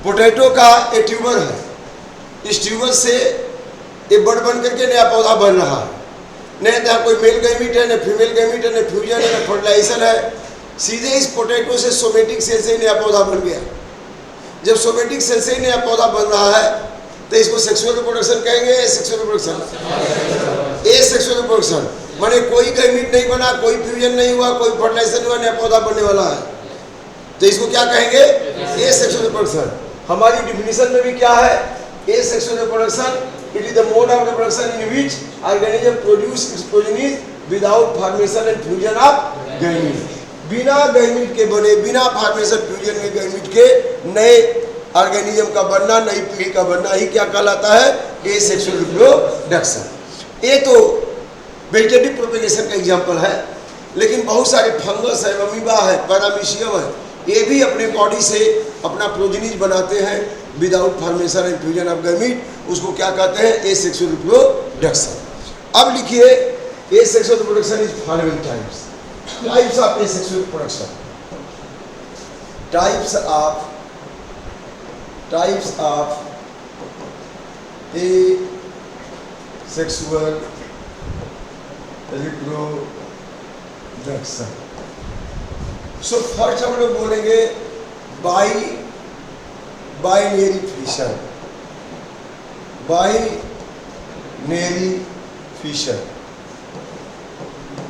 Potato का एक tuber है, इस ट्यूबर से ये बड़ बन करके नया पौधा बन रहा है। न कोई मेल गैमीट है, न फीमेल गैमीट है, न फ्यूजन है, न फर्टिलाइजेशन है। सीधे इस पोटैटो से सोमेटिक सेल से ही नया पौधा बन गया। जब सोमेटिक सेल से ही नया पौधा बन रहा है तो इसको सेक्सुअल रिप्रोडक्शन कहेंगे। सेक्सुअल रिप्रोडक्शन, ए सेक्सुअल रिप्रोडक्शन माने कोई गैमीट नहीं बना, कोई फ्यूजन नहीं हुआ, कोई फर्टिलाइजेशन हुआ, नया पौधा बनने वाला है, तो इसको क्या कहेंगे? ए सेक्सुअल रिप्रोडक्शन। हमारी डिफिनीशन में भी क्या है? ए sexual reproduction it is the mode of reproduction in which organism produce it's progenies without formation and fusion of gamete. बिना गैमीट के बने, बिना फॉर्मेशन फ्यूजन में गैमीट के नए ऑर्गेनिज्म का बनना, नई पीढ़ी का बनना ही क्या कहलाता है? ए सेक्सुअल रिप्रोडक्शन। ये तो वेजिटेटिव प्रोपेगेशन का एग्जाम्पल है, लेकिन बहुत सारे फंगस है, अमीबा है, पैरामीशियम है, ये भी अपने बॉडी से अपना प्रोजेनीज बनाते हैं without formation and fusion of gamete. उसको क्या कहते हैं? ए सेक्सुअल रिप्रोडक्शन। अब लिखिए, ए sexual reproduction is following types. Types of A sexual reproduction, types of A sexual reproduction. So first हम लोग बोलेंगे बाइनरी फिशन। बाइनरी फिशन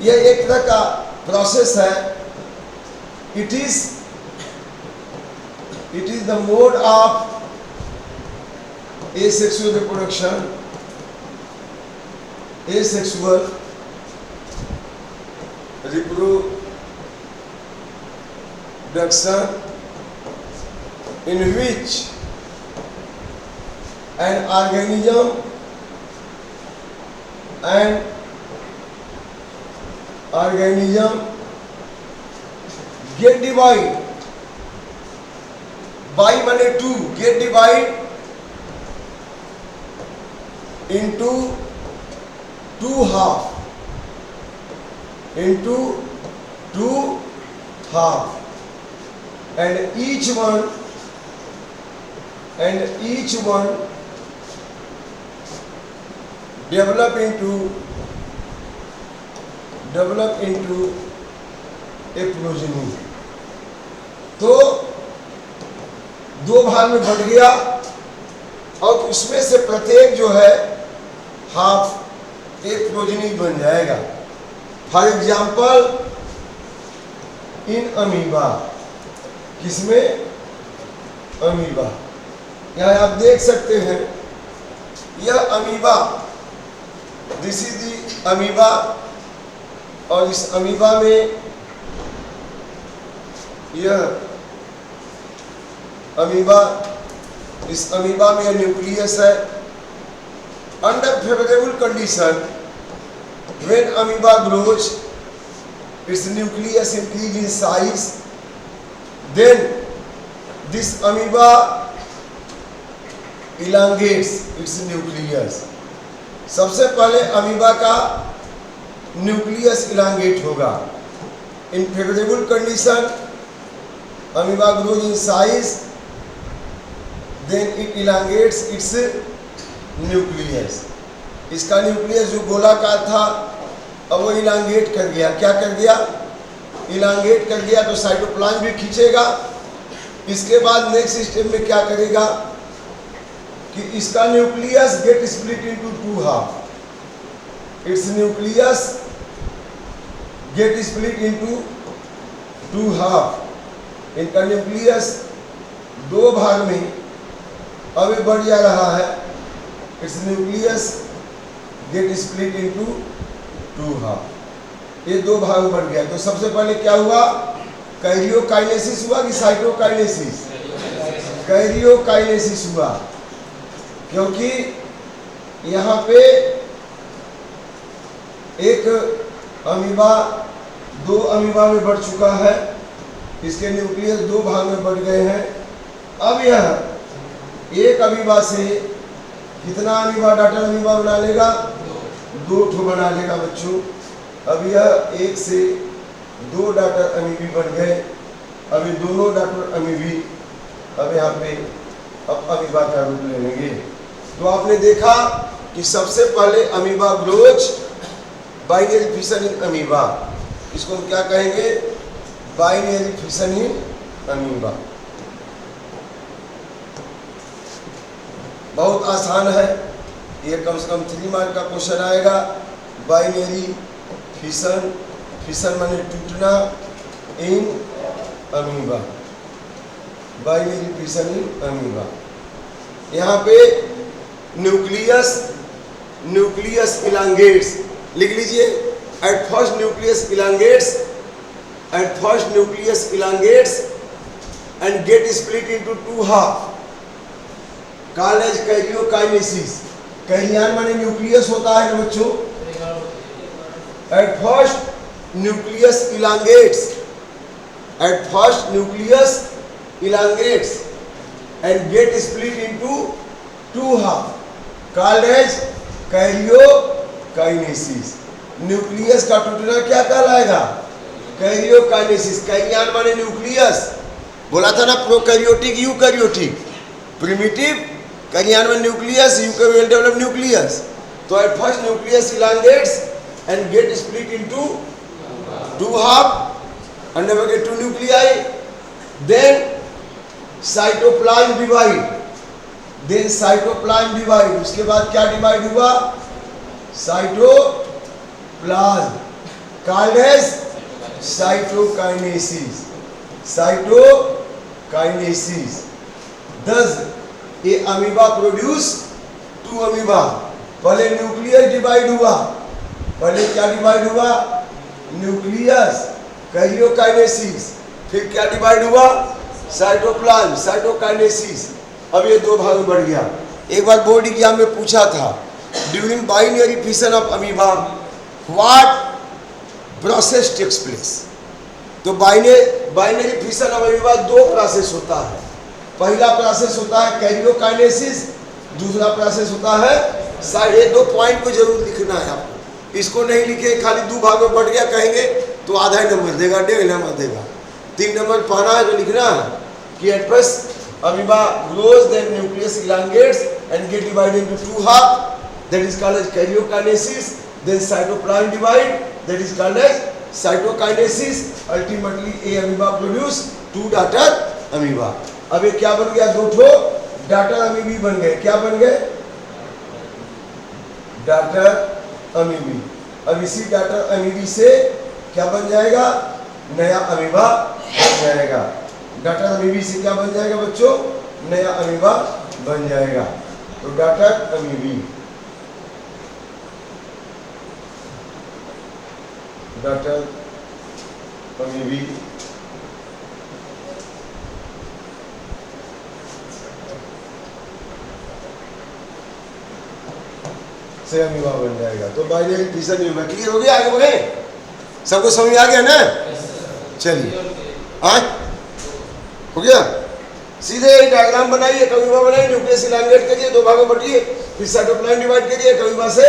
यह एक तरह का प्रोसेस है। It is the mode of asexual reproduction, asexual reproduction in which an organism get divide by माने to, get divide into two half, and each one develop into a progeny। तो दो भाग में बढ़ गया और उसमें से प्रत्येक जो है हाफ एक प्रोजेनी बन जाएगा। फॉर एग्जाम्पल इन अमीबा, किसमें? अमीबा। यहाँ आप देख सकते हैं यह amoeba, this is the amoeba, और इस अमीबा में यह अमीबा, इस अमीबा में यह न्यूक्लियस है। Under favorable condition, when amoeba grows, its nucleus increases in size. Then this amoeba elongates its nucleus. सबसे पहले अमीबा का न्यूक्लियस इलांगेट होगा। In favorable condition, amoeba grows in size. Then it elongates its nucleus. इसका nucleus जो गोलाकार था अब वो इलांगेट कर गया। क्या कर गया? इलांगेट कर गया, तो साइटोप्लाज्म भी खींचेगा। इसके बाद नेक्स्ट स्टेप में क्या करेगा कि इसका nucleus get split into two half. Its nucleus get split into two half. इनका न्यूक्लियस दो भाग में अभी बढ़ जा रहा है। Its nucleus get split into two half। ये दो भाग बन गया। तो सबसे पहले क्या हुआ? कैरियोकाइनेसिस हुआ कि साइटोकाइनेसिस? कैरियोकाइनेसिस हुआ, क्योंकि यहाँ पे एक अमीबा दो अमीबा में बढ़ चुका है, इसके न्यूक्लियस दो भाग में बढ़ गए हैं। अब यह एक अमीबा से कितना अमीबा डॉटर अमीबा बना लेगा? दो ठो बना लेगा बच्चों। अब यह एक से दो डॉटर अमीबी बन गए। अब ये दोनों डॉटर अमीबी अब यहाँ पे अब अमीबा का रूप ले लेंगे। तो आपने देखा कि सबसे पहले amoeba grows binary fission in amoeba, इसको हम क्या कहेंगे? Binary fission in amoeba. बहुत आसान है, ये कम से कम 3 मार्क का क्वेश्चन आएगा। बाइनरी फिशन, फिशन माने टूटना, in amoeba, binary fission in amoeba. यहाँ पे न्यूक्लियस, न्यूक्लियस इलांगेट्स लिख लीजिए। At first nucleus elongates, at first nucleus elongates and get split into 2 half called as karyokinesis. Karyon माने nucleus होता है ना बच्चों। At first nucleus elongates, at first nucleus elongates and get split into 2 half called as karyokinesis. Nucleus का टूटना क्या कहलाएगा? Karyokinesis. Karyon माने न्यूक्लियस, बोला था ना प्रोकैरियोटिक यूकैरियोटिक। प्रिमिटिव कैरियन में न्यूक्लियस, यूकैरियोट डेवलप न्यूक्लियस। तो at first nucleus elongates and get split into 2 half and never get 2 nuclei, then cytoplasm divide, then cytoplasm divide। उसके बाद क्या डिवाइड हुआ? Cytoplasm called as cytokinesis, cytokinesis. Thus ये amoeba produce 2 amoeba. पहले nucleus divide हुआ, पहले क्या divide हुआ? Nucleus, karyokinesis. फिर क्या डिवाइड हुआ? Cytoplasm, cytokinesis. अब ये 2 भाग में बढ़ गया। एक बार बोर्ड एग्जाम में पूछा था, during binary fission of amoeba what process takes place. तो binary fission of amoeba 2 process होता है। पहला प्रोसेस होता है कैरियोकाइनेसिस, दूसरा प्रोसेस होता है ये 2 पॉइंट को जरूर लिखना है आपको। इसको नहीं लिखे खाली 2 भाग में बढ़ गया कहेंगे तो आधा ही नंबर देगा, 1.5 नंबर देगा। 3 नंबर पाना है तो लिखना है कि at first amoeba grows, then nucleus elongates and get divided into 2 half, that is called as karyokinesis. Then cytoplasm divide, that is called as cytokinesis. Ultimately a amoeba produce 2 daughter amoeba. अब ये क्या बन गया? 2 ठो daughter अमीबी बन गए। क्या बन गए? डॉटर अमीबी। अब इसी डॉटर अमीबी से क्या बन जाएगा? नया अमीबा बन जाएगा। डॉटर अमीबी से क्या बन जाएगा बच्चों? नया अमीबा बन जाएगा। तो डॉटर अमीबी, डॉटर अमीबी से अमीबा बन जाएगा। तो बाइनरी फिशन अमीबा क्लियर हो गया? आगे बढ़े, सबको समझ आ गया ना? चलिए आज हो गया। सीधे डायग्राम बनाइए, अमीबा बनाइए, न्यूक्लियस इलांगेट करिए, 2 भागों में बांटिए, फिर साइटोप्लाज्म डिवाइड करिए, अमीबा से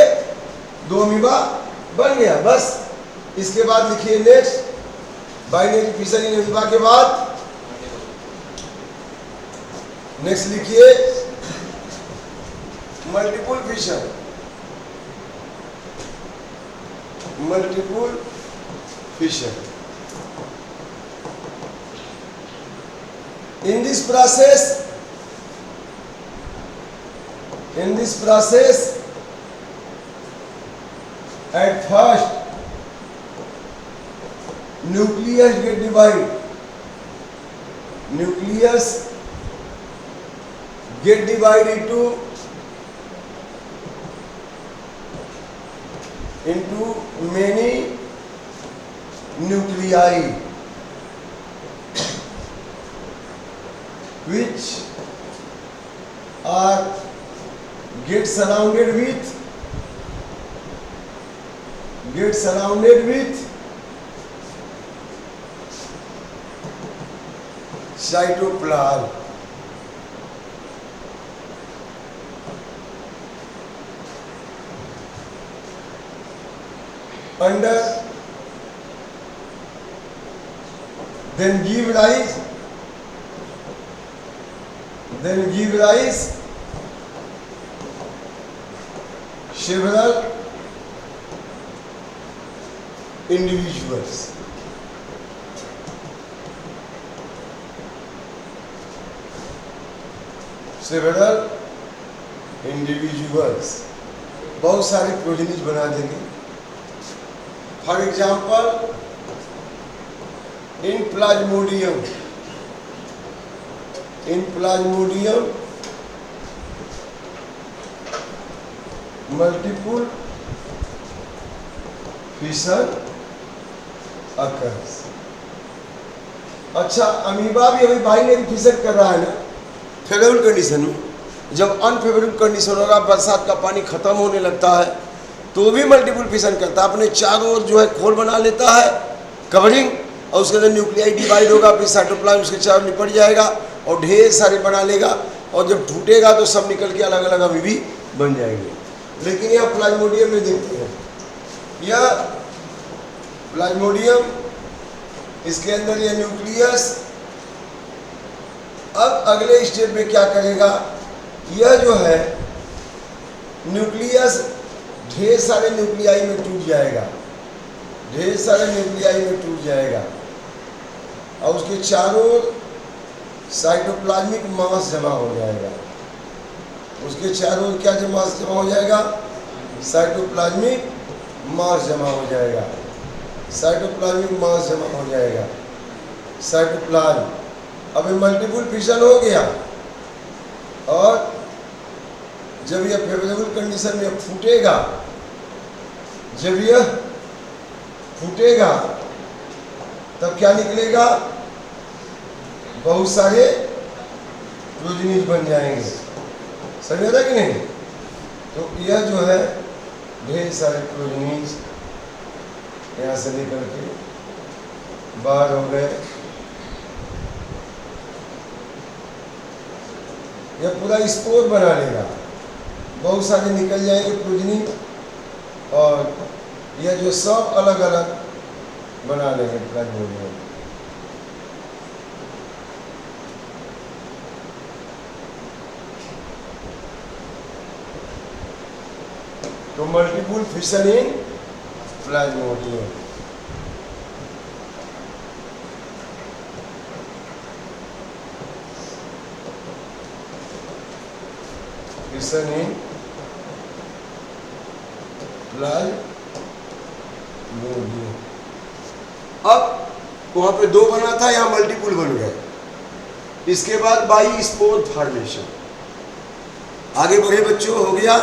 2 अमीबा बन गया। बस इसके बाद लिखिए next binary fission in amoeba के बाद नेक्स्ट लिखिए multiple fission, multiple fission. In this process, at first nucleus get divided, nucleus get divided into many nuclei which are get surrounded with cytoplasm. Under then give rise then give rise several individuals. Several individuals, बहुत सारे प्रोजेनिज बना देंगे. For example in plasmodium multiple fission occurs. अच्छा, amoeba भी अभी binary fission कर रहा है ना फेवरेबल कंडीशन में. जब अनफेवरेबल कंडीशन होगा, बरसात का पानी खत्म होने लगता है, तो भी मल्टीपल फिशन करता है. अपने चारों ओर जो है खोल बना लेता है, कवरिंग, और उसके अंदर न्यूक्लियाई डिवाइड होगा, फिर साइटोप्लाज्म उसके चारों निपट जाएगा और ढेर सारे बना लेगा, और जब टूटेगा तो सब निकल के अलग अलग अमीबी बन जाएंगे. लेकिन यह प्लाज्मोडियम में देखते हैं, यह प्लाज्मोडियम, इसके अंदर यह न्यूक्लियस. अब अगले स्टेप में क्या करेगा, यह जो है न्यूक्लियस ढेर सारे न्यूक्लियाई में टूट जाएगा, ढेर सारे न्यूक्लियाई में टूट जाएगा, और उसके चारों साइटोप्लाज्मिक मास जमा हो जाएगा. उसके चारों क्या जमा हो जाएगा, साइटोप्लाज्मिक मास जमा हो जाएगा, साइटोप्लाज्मिक मास जमा हो जाएगा, साइटोप्लाज्म. अब मल्टीपल फिशन हो गया, और जब यह फेवरेबल कंडीशन में फूटेगा, जब यह फूटेगा तब क्या निकलेगा, बहुत सारे प्रोजेनिज बन जाएंगे. समझ आता कि नहीं. तो यह जो है ढेर सारे प्रोजेनिज यहाँ से निकल के बाहर हो गए. यह पूरा स्पोर बना लेगा, बहुत सारे निकल जाएंगे प्रोजेनिज, और यह जो सब अलग अलग बना लेंगे प्लाज्मोडियम. तो मल्टीपल फिशन इन प्लाज्मोडियम. फिशन इन प्लाज्मोडियम. अब वहां पे दो बना था, यहां मल्टीपल बन गए. इसके बाद बाई स्पोर फॉर्मेशन. आगे बढ़े बच्चों, हो गया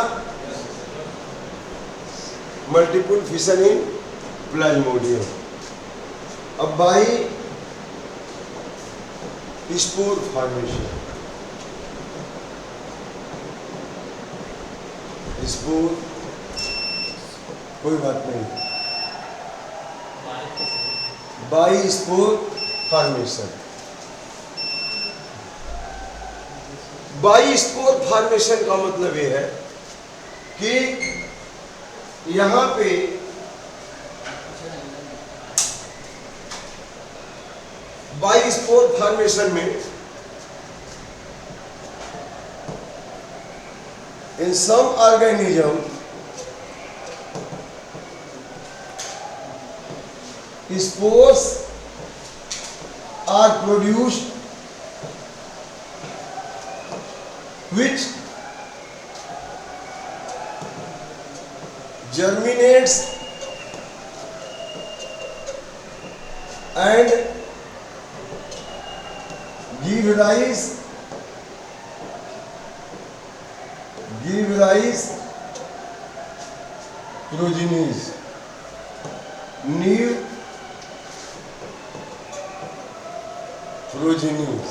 मल्टीपल फिशन इन प्लाज्मोडियम. अब बाई स्पोर फॉर्मेशन. स्पोर कोई बात नहीं, by spore formation. By spore formation का मतलब यह है कि यहां पे बाई स्पोर फॉर्मेशन में in some organism spores are produced which germinates and give rise progenies, new progenies.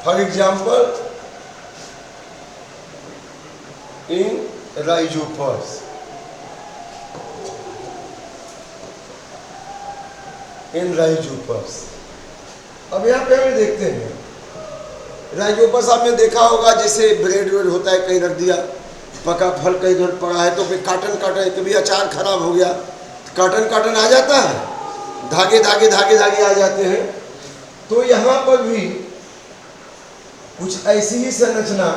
For example, in rhizopus, अब यहाँ पे हमें देखते हैं राइजोपस आपने देखा होगा, जैसे ब्रेड वेड होता है, कहीं रख दिया, पका फल कहीं इधर पड़ा है तो फिर काटन कभी अचार खराब हो गया, काटन आ जाता है, धागे आ जाते हैं. तो यहाँ पर भी कुछ ऐसी ही संरचना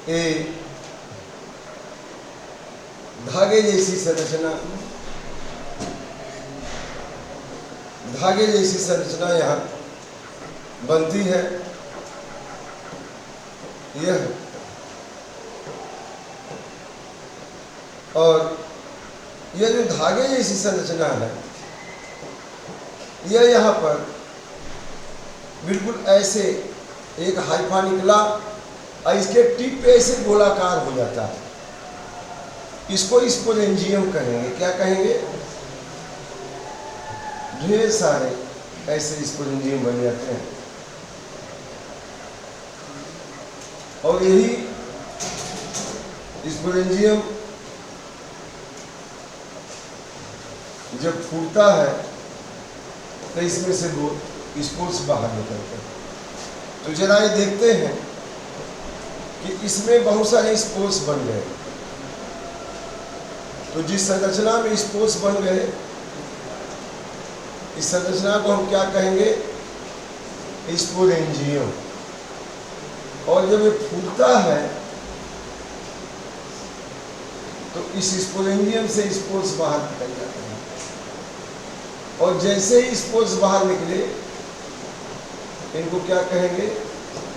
ये धागे जैसी संरचना, धागे जैसी संरचना यहाँ बनती है। यह और यह जो धागे जैसी संरचना है, यह यहाँ पर बिल्कुल ऐसे एक हाइफा निकला और इसके टिप पे ऐसे गोलाकार हो जाता है। इसको स्पोरेंजियम कहेंगे। क्या कहेंगे? ढेर सारे ऐसे स्पोरेंजियम बन जाते हैं और यही स्पोरेंजियम जब फूटता है तो इसमें से वो स्पोर्स बाहर निकलते हैं। तो जरा ये देखते हैं कि इसमें बहुत सारे स्पोर्स बन गए। तो जिस संरचना में स्पोर्स बन गए, इस संरचना को हम क्या कहेंगे? स्पोरेंजियम। और जब ये फूटता है तो इस स्पोरेंजियम से स्पोर्स बाहर निकल जाते हैं और जैसे ही स्पोर्स बाहर निकले, इनको क्या कहेंगे?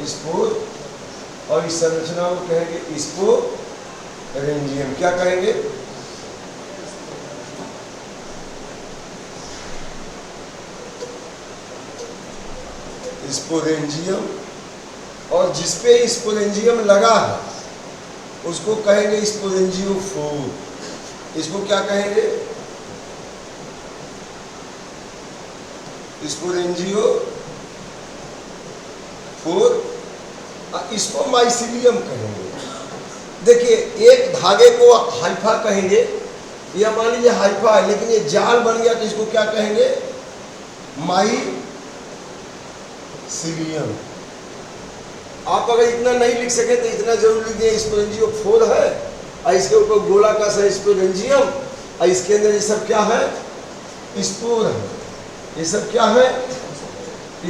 स्पोर। और इस संरचना को कहेंगे स्पोरेंजियम। क्या कहेंगे? स्पोरेंजियम। और जिसपे स्पोरेंजियम लगा है उसको कहेंगे स्पोरेंजियोफोर। इसको क्या कहेंगे? स्पोरेंजियोफोर। इसको माइसिलियम कहेंगे। देखिए, एक धागे को हाइफा कहेंगे, या मान लीजिए हाइफा है लेकिन ये जाल बन गया तो इसको क्या कहेंगे? माइसिलियम। आप अगर इतना नहीं लिख सके तो इतना जरूर लिख दिए, स्पोरेंजियोफोर है और इसके ऊपर गोला का सा स्पोरेंजियम और इसके अंदर ये सब क्या है? स्पोर है। ये सब क्या है?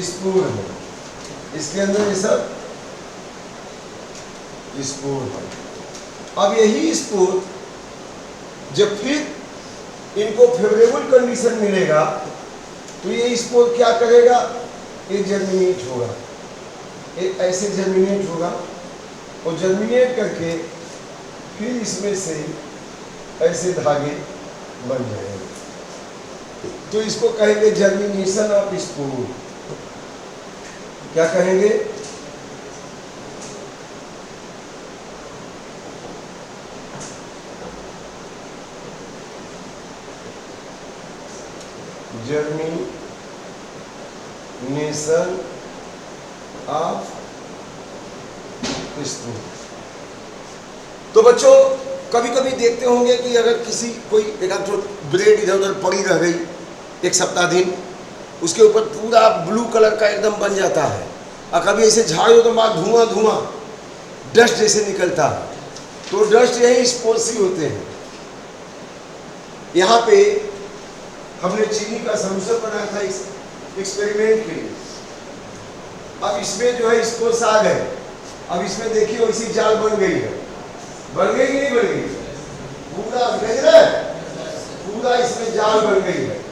स्पोर है। इसके अंदर ये सब स्पोर है। अब यही स्पोर जब फिर इनको फेवरेबल कंडीशन मिलेगा तो ये स्पोर क्या करेगा? ये जर्मिनेट होगा, एक ऐसे जर्मिनेट होगा और जर्मिनेट करके फिर इसमें से ऐसे धागे बन जाएंगे। तो इसको कहेंगे जर्मिनेशन ऑफ स्पोर। क्या कहेंगे? Germination of spore. तो बच्चों, कभी कभी देखते होंगे कि अगर किसी कोई एक ब्रेड इधर उधर पड़ी रह गई एक सप्ताह दिन, उसके ऊपर पूरा ब्लू कलर का एकदम बन जाता है और कभी ऐसे झाड़ दो तो माँ धुआं धुआं डस्ट जैसे निकलता है। तो डस्ट यही स्पोर्स ही होते हैं। यहाँ पे हमने चीनी का सॉल्यूशन बनाया था एक्सपेरिमेंट के लिए। अब इसमें जो है स्पोर्स आ गए। अब इसमें देखिए वैसी जाल बन गई है। बन गई कि नहीं बन गई? पूरा गजरा है, पूरा इसमें जाल बन गई है।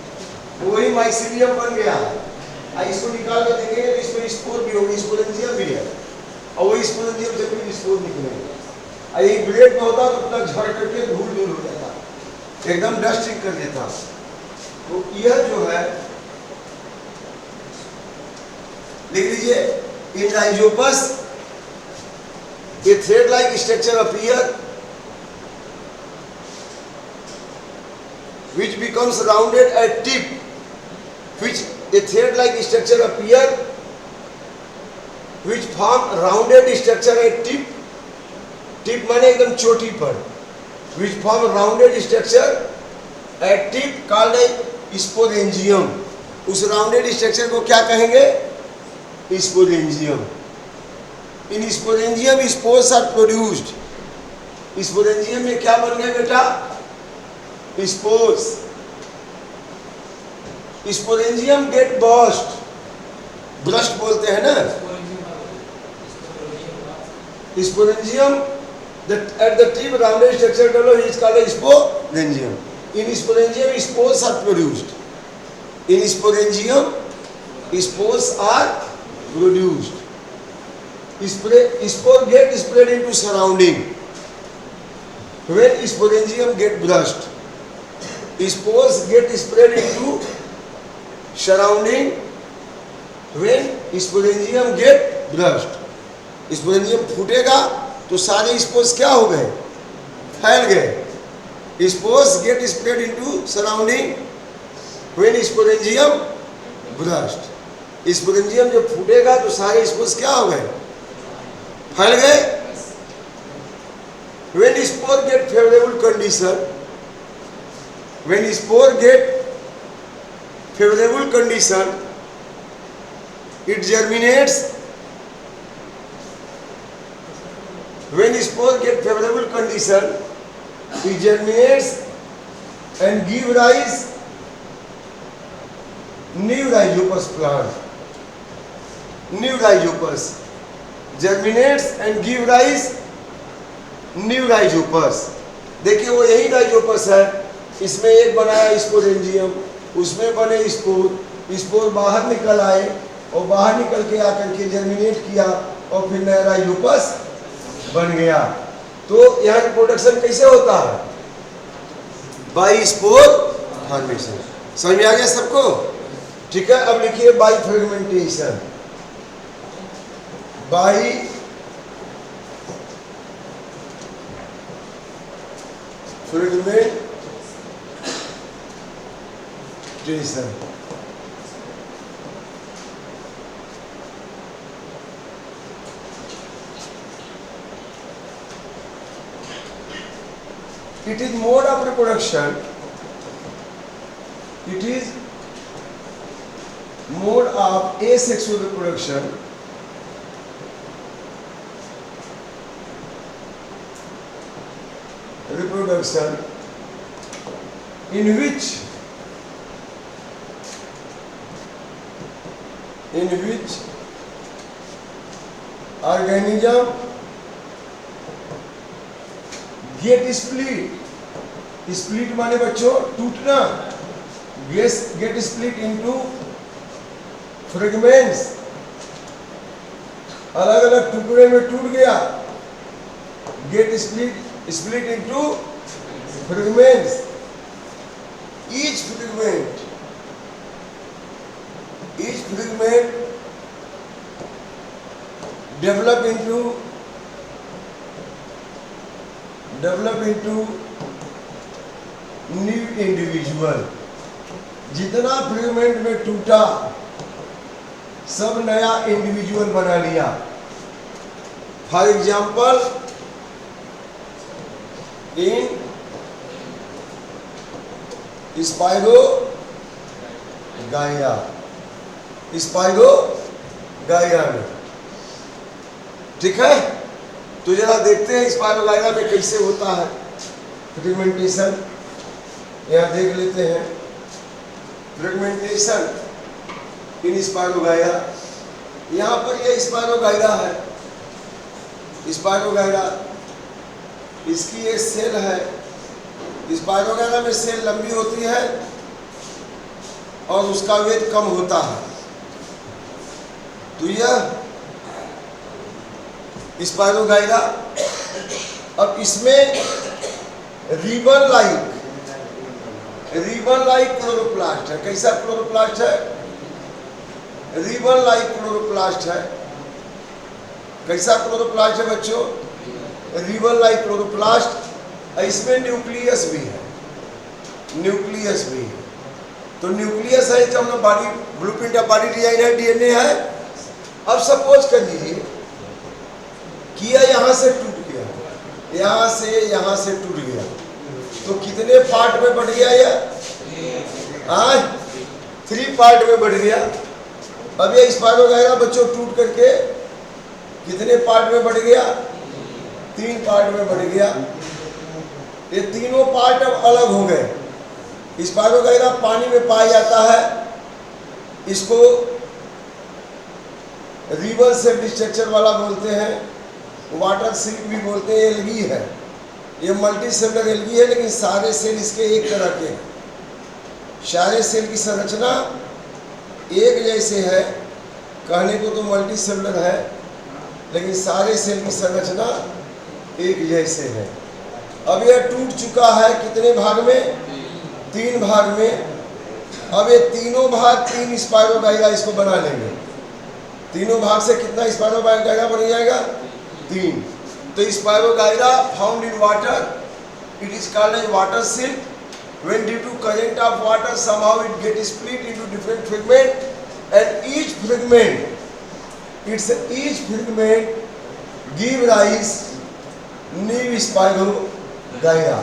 तो वही माइसिलियम बन गया है। इसको निकाल के देखेंगे तो इसमें स्पोर भी होगी, स्पोरेंजियम भी है और वही स्पोरेंजियम से फिर स्पोर निकलेंगे। यही ब्लेड में होता तो अपना झड़ करके धूल धूल हो जाता, एकदम डस्ट कर देता। तो यह जो है लिख लीजिए, इन Rhizopus a thread like structure appear which becomes rounded at tip, which a thread like structure appear which form rounded structure at tip, tip माने एकदम चोटी पर, which form rounded structure at tip called sporangium. उस rounded structure को क्या कहेंगे? Sporangium. In sporangium spores are produced. Sporangium में क्या बन गया बेटा? Spores. Sporangium get burst burst बोलते हैं ना, sporangium at the tip rounded structure developed is called sporangium. In sporangium spores are produced. In sporangium spores are produced. Spore get spread into surrounding. When sporangium get burst, spores get spread into surrounding. When sporangium get burst, sporangium फूटेगा तो सारे spores क्या हो गए, फैल गए। Spores get spread into surrounding when sporangium burst. Sporangium जब फूटेगा तो सारे स्पोर्स क्या हो गए, फैल गए। When spore get favourable condition, when spore get favourable condition it germinates. When spore get favorable condition, it germinates and give rise new rhizopus plant. New rhizopus germinates and give rise new rhizopus. देखिए वो यही rhizopus है, इसमें एक बनाया sporangium, उसमें बने spore, spore बाहर निकल आए और बाहर निकल के आकर के जर्मिनेट किया और फिर नया rhizopus बन गया। तो यहाँ की प्रोडक्शन कैसे होता है, बाई स्पोर फॉर्मेशन। समझ में आ गया सबको? ठीक है, अब लिखिए by fragmentation. By fragmentation, it is mode of reproduction. It is mode of asexual reproduction. Reproduction in which organism get split. Split माने बच्चों टूटना, गेट स्प्लिट इनटू फ्रेगमेंट्स, अलग अलग टुकड़े में टूट गया। Get split into fragments. Each fragment develop into new individual. जितना फ्रेगमेंट में टूटा सब नया इंडिविजुअल बना लिया। फॉर एग्जाम्पल इन स्पाइरोगाइरा में, ठीक है। तो जरा देखते हैं स्पाइरोगाइरा में कैसे होता है फ्रेगमेंटेशन। यहाँ देख लेते हैं फ्रेगमेंटेशन इन स्पाइरोगाइरा। यहाँ पर ये स्पाइरोगाइरा है, स्पाइरोगाइरा इसकी ये सेल है। स्पाइरोगाइरा में सेल लंबी होती है और उसका वेट कम होता है। तो यह स्पाइरोगाइरा, अब इसमें रिबन लाइक क्लोरोप्लास्ट है। कैसा क्लोरोप्लास्ट है? रिबन लाइक क्लोरोप्लास्ट है। कैसा क्लोरोप्लास्ट है बच्चों? Ribbon like chloroplast. इसमें न्यूक्लियस भी है, न्यूक्लियस भी है। तो न्यूक्लियस है तो हम body blueprint of body design है, डीएनए है। अब सपोज कर लीजिए कि यह यहाँ से टूट गया, यहाँ से टूट गया, तो कितने पार्ट में बढ़ गया यह? 3 पार्ट में बढ़ गया। अब ये स्पाइरोगाइरा बच्चों टूट करके कितने पार्ट में बढ़ गया? 3 पार्ट में बढ़ गया। ये तीनों पार्ट अब अलग हो गए। स्पाइरोगाइरा पानी में पाया जाता है। इसको रिबन शेप स्ट्रक्चर वाला बोलते हैं, वाटर सिल्क भी बोलते हैं, एल्गी है। ये मल्टी सेलुलर एल्गी है, लेकिन सारे सेल इसके एक तरह के हैं। सारे सेल की संरचना एक जैसे है, कहने को तो मल्टी सेलुलर है, लेकिन सारे सेल की संरचना एक जैसे है। अब यह टूट चुका है कितने भाग में? 3 भाग में। अब ये तीनों भाग 3 स्पाइरोगाइरा इसको बना लेंगे। तीनों भाग से कितना स्पाइरोगाइरा बन जाएगा? 3। तो spirogyra found in water, it is called as water silk. When due to current of water, somehow it gets split into different fragment, and each fragment give rise new spirogyra.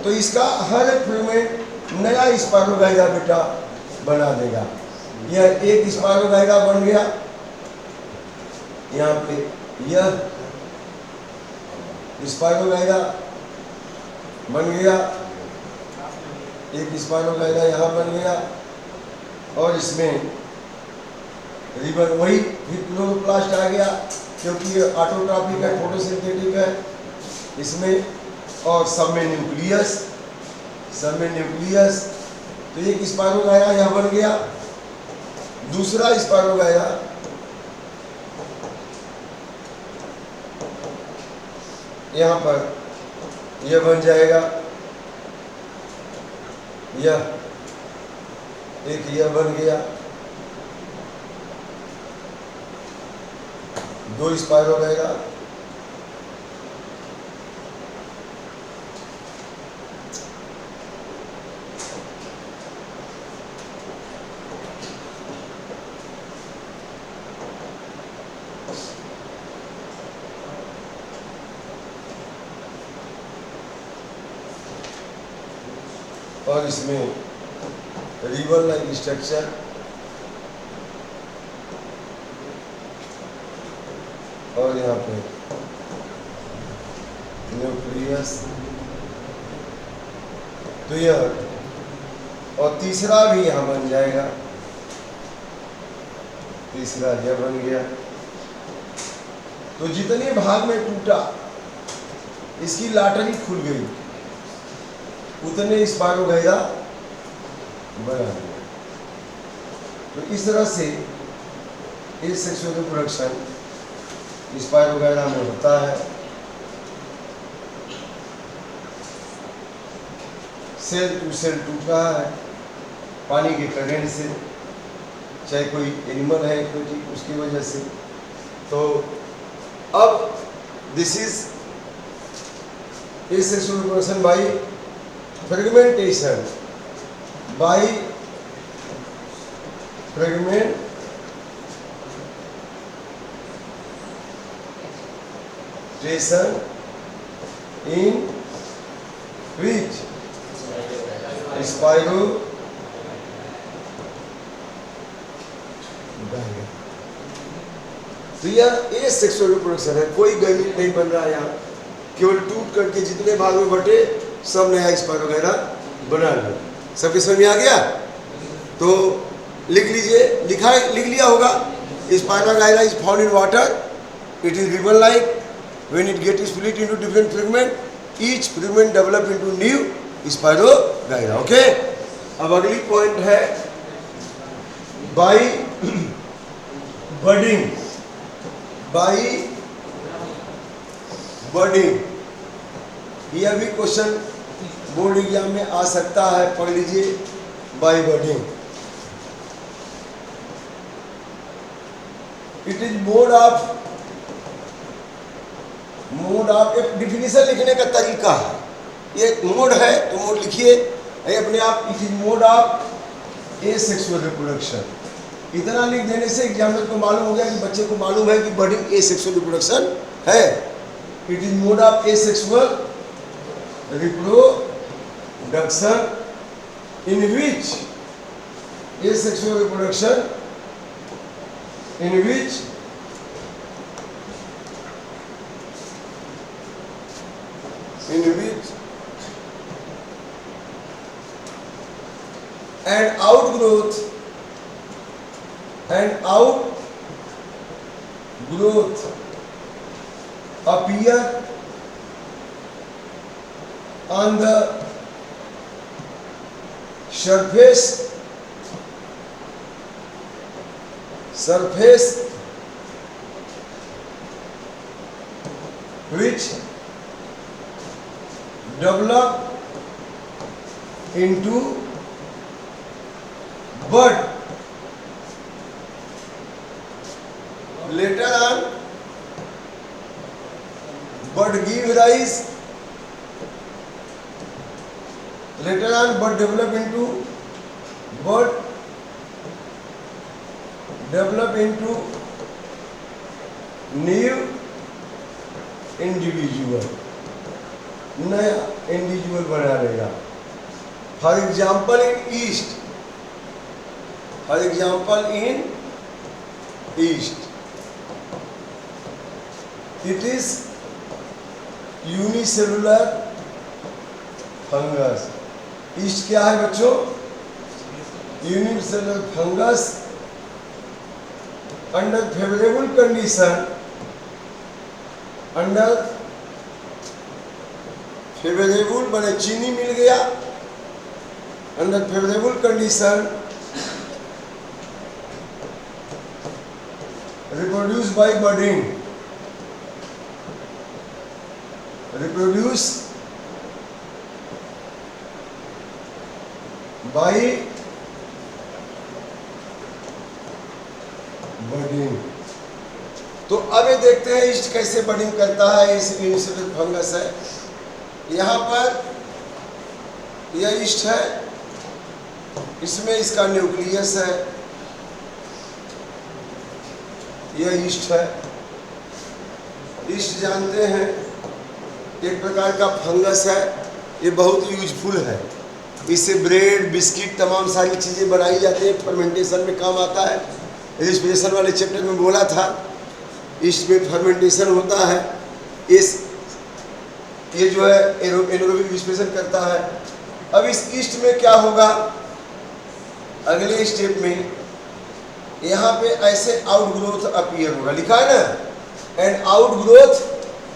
तो इसका हर fragment नया spirogyra बेटा बना देगा। यह एक spirogyra बन गया, यहाँ पे यह स्पाइरोगाइरा बन गया, एक स्पाइरोगाइरा यहाँ बन गया, और इसमें रिबन वही क्लोरोप्लास्ट आ गया, क्योंकि ये ऑटोट्रॉपिक है, फोटोसिंथेटिक है इसमें, और सब में न्यूक्लियस, तो एक स्पाइरोगाइरा यहाँ बन गया। दूसरा स्पाइरोगाइरा यहाँ पर यह बन जाएगा, यह एक यह बन गया। 2 स्पाइरोगाइरा, और इसमें रिबन लाइक स्ट्रक्चर, और यहाँ पे न्यूक्लियस। तो यह, और तीसरा भी यहाँ बन जाएगा, तीसरा यह बन गया। तो जितने भाग में टूटा इसकी लाटरी खुल गई, उतने स्पाइरोगाइरा बना दिया। तो इस तरह से एसेक्सुअल रिप्रोडक्शन स्पाइरोगाइरा में होता है। सेल टू सेल टूट रहा है पानी के करंट से, चाहे कोई एनिमल है एक्वेटिक, उसकी वजह से। तो अब this is asexual reproduction by fragmentation, by fragmentation in which spirogaira। तो यह एसेक्सुअल रिप्रोडक्शन है, कोई गैमीट नहीं बन रहा है यहाँ, केवल टूट करके जितने भाग में बटे सब नया स्पाइरोगाइरा बना लिया। सबके समझ में आ गया? तो लिख लीजिए, लिख लिया होगा। Spirogyra is found in water, it is ribbon like, when it get split into different fragment, each fragment develop into new spirogyra. Okay, अब अगली पॉइंट है बाय बडिंग। बाय बडिंग, यह भी क्वेश्चन बोर्ड एग्जाम में आ सकता है, पढ़ लीजिए। By budding, it is mode of एक डिफिनीशन लिखने का तरीका है। ये एक मोड है, तो मोड लिखिए अपने आप। It is mode of asexual reproduction. इतना लिख देने से एग्जामिनर को मालूम हो गया कि बच्चे को मालूम है कि बडिंग एसेक्सुअल रिप्रोडक्शन है। It is mode of asexual reproduction in which asexual reproduction in which and outgrowth growth appear on the surface which develop into bud. Later on, bud give rise. Later on, bud develop into new individual, नया individual बना लेगा। For example in east it is unicellular fungus. East क्या है बच्चों? Unicellular fungus under favourable condition, under favourable बने चीनी मिल गया, under favourable condition reproduce by budding, reproduce by budding. तो अब ये देखते हैं ईस्ट कैसे बडिंग करता है। इस यूनिसेलुलर फंगस है, यहाँ पर यह ईस्ट है, इसमें इसका न्यूक्लियस है, यह ईस्ट है। ईस्ट जानते हैं एक प्रकार का फंगस है, ये बहुत यूजफुल है। इससे ब्रेड, बिस्किट, तमाम सारी चीज़ें बनाई जाती हैं, फर्मेंटेशन में काम आता है। रेस्पिरेशन वाले चैप्टर में बोला था ईस्ट में फर्मेंटेशन होता है। ये जो है एनारोबिक रेस्पिरेशन करता है। अब इस ईस्ट में क्या होगा, अगले स्टेप में यहाँ पे ऐसे आउटग्रोथ अपीयर होगा, लिखा है ना, एंड आउटग्रोथ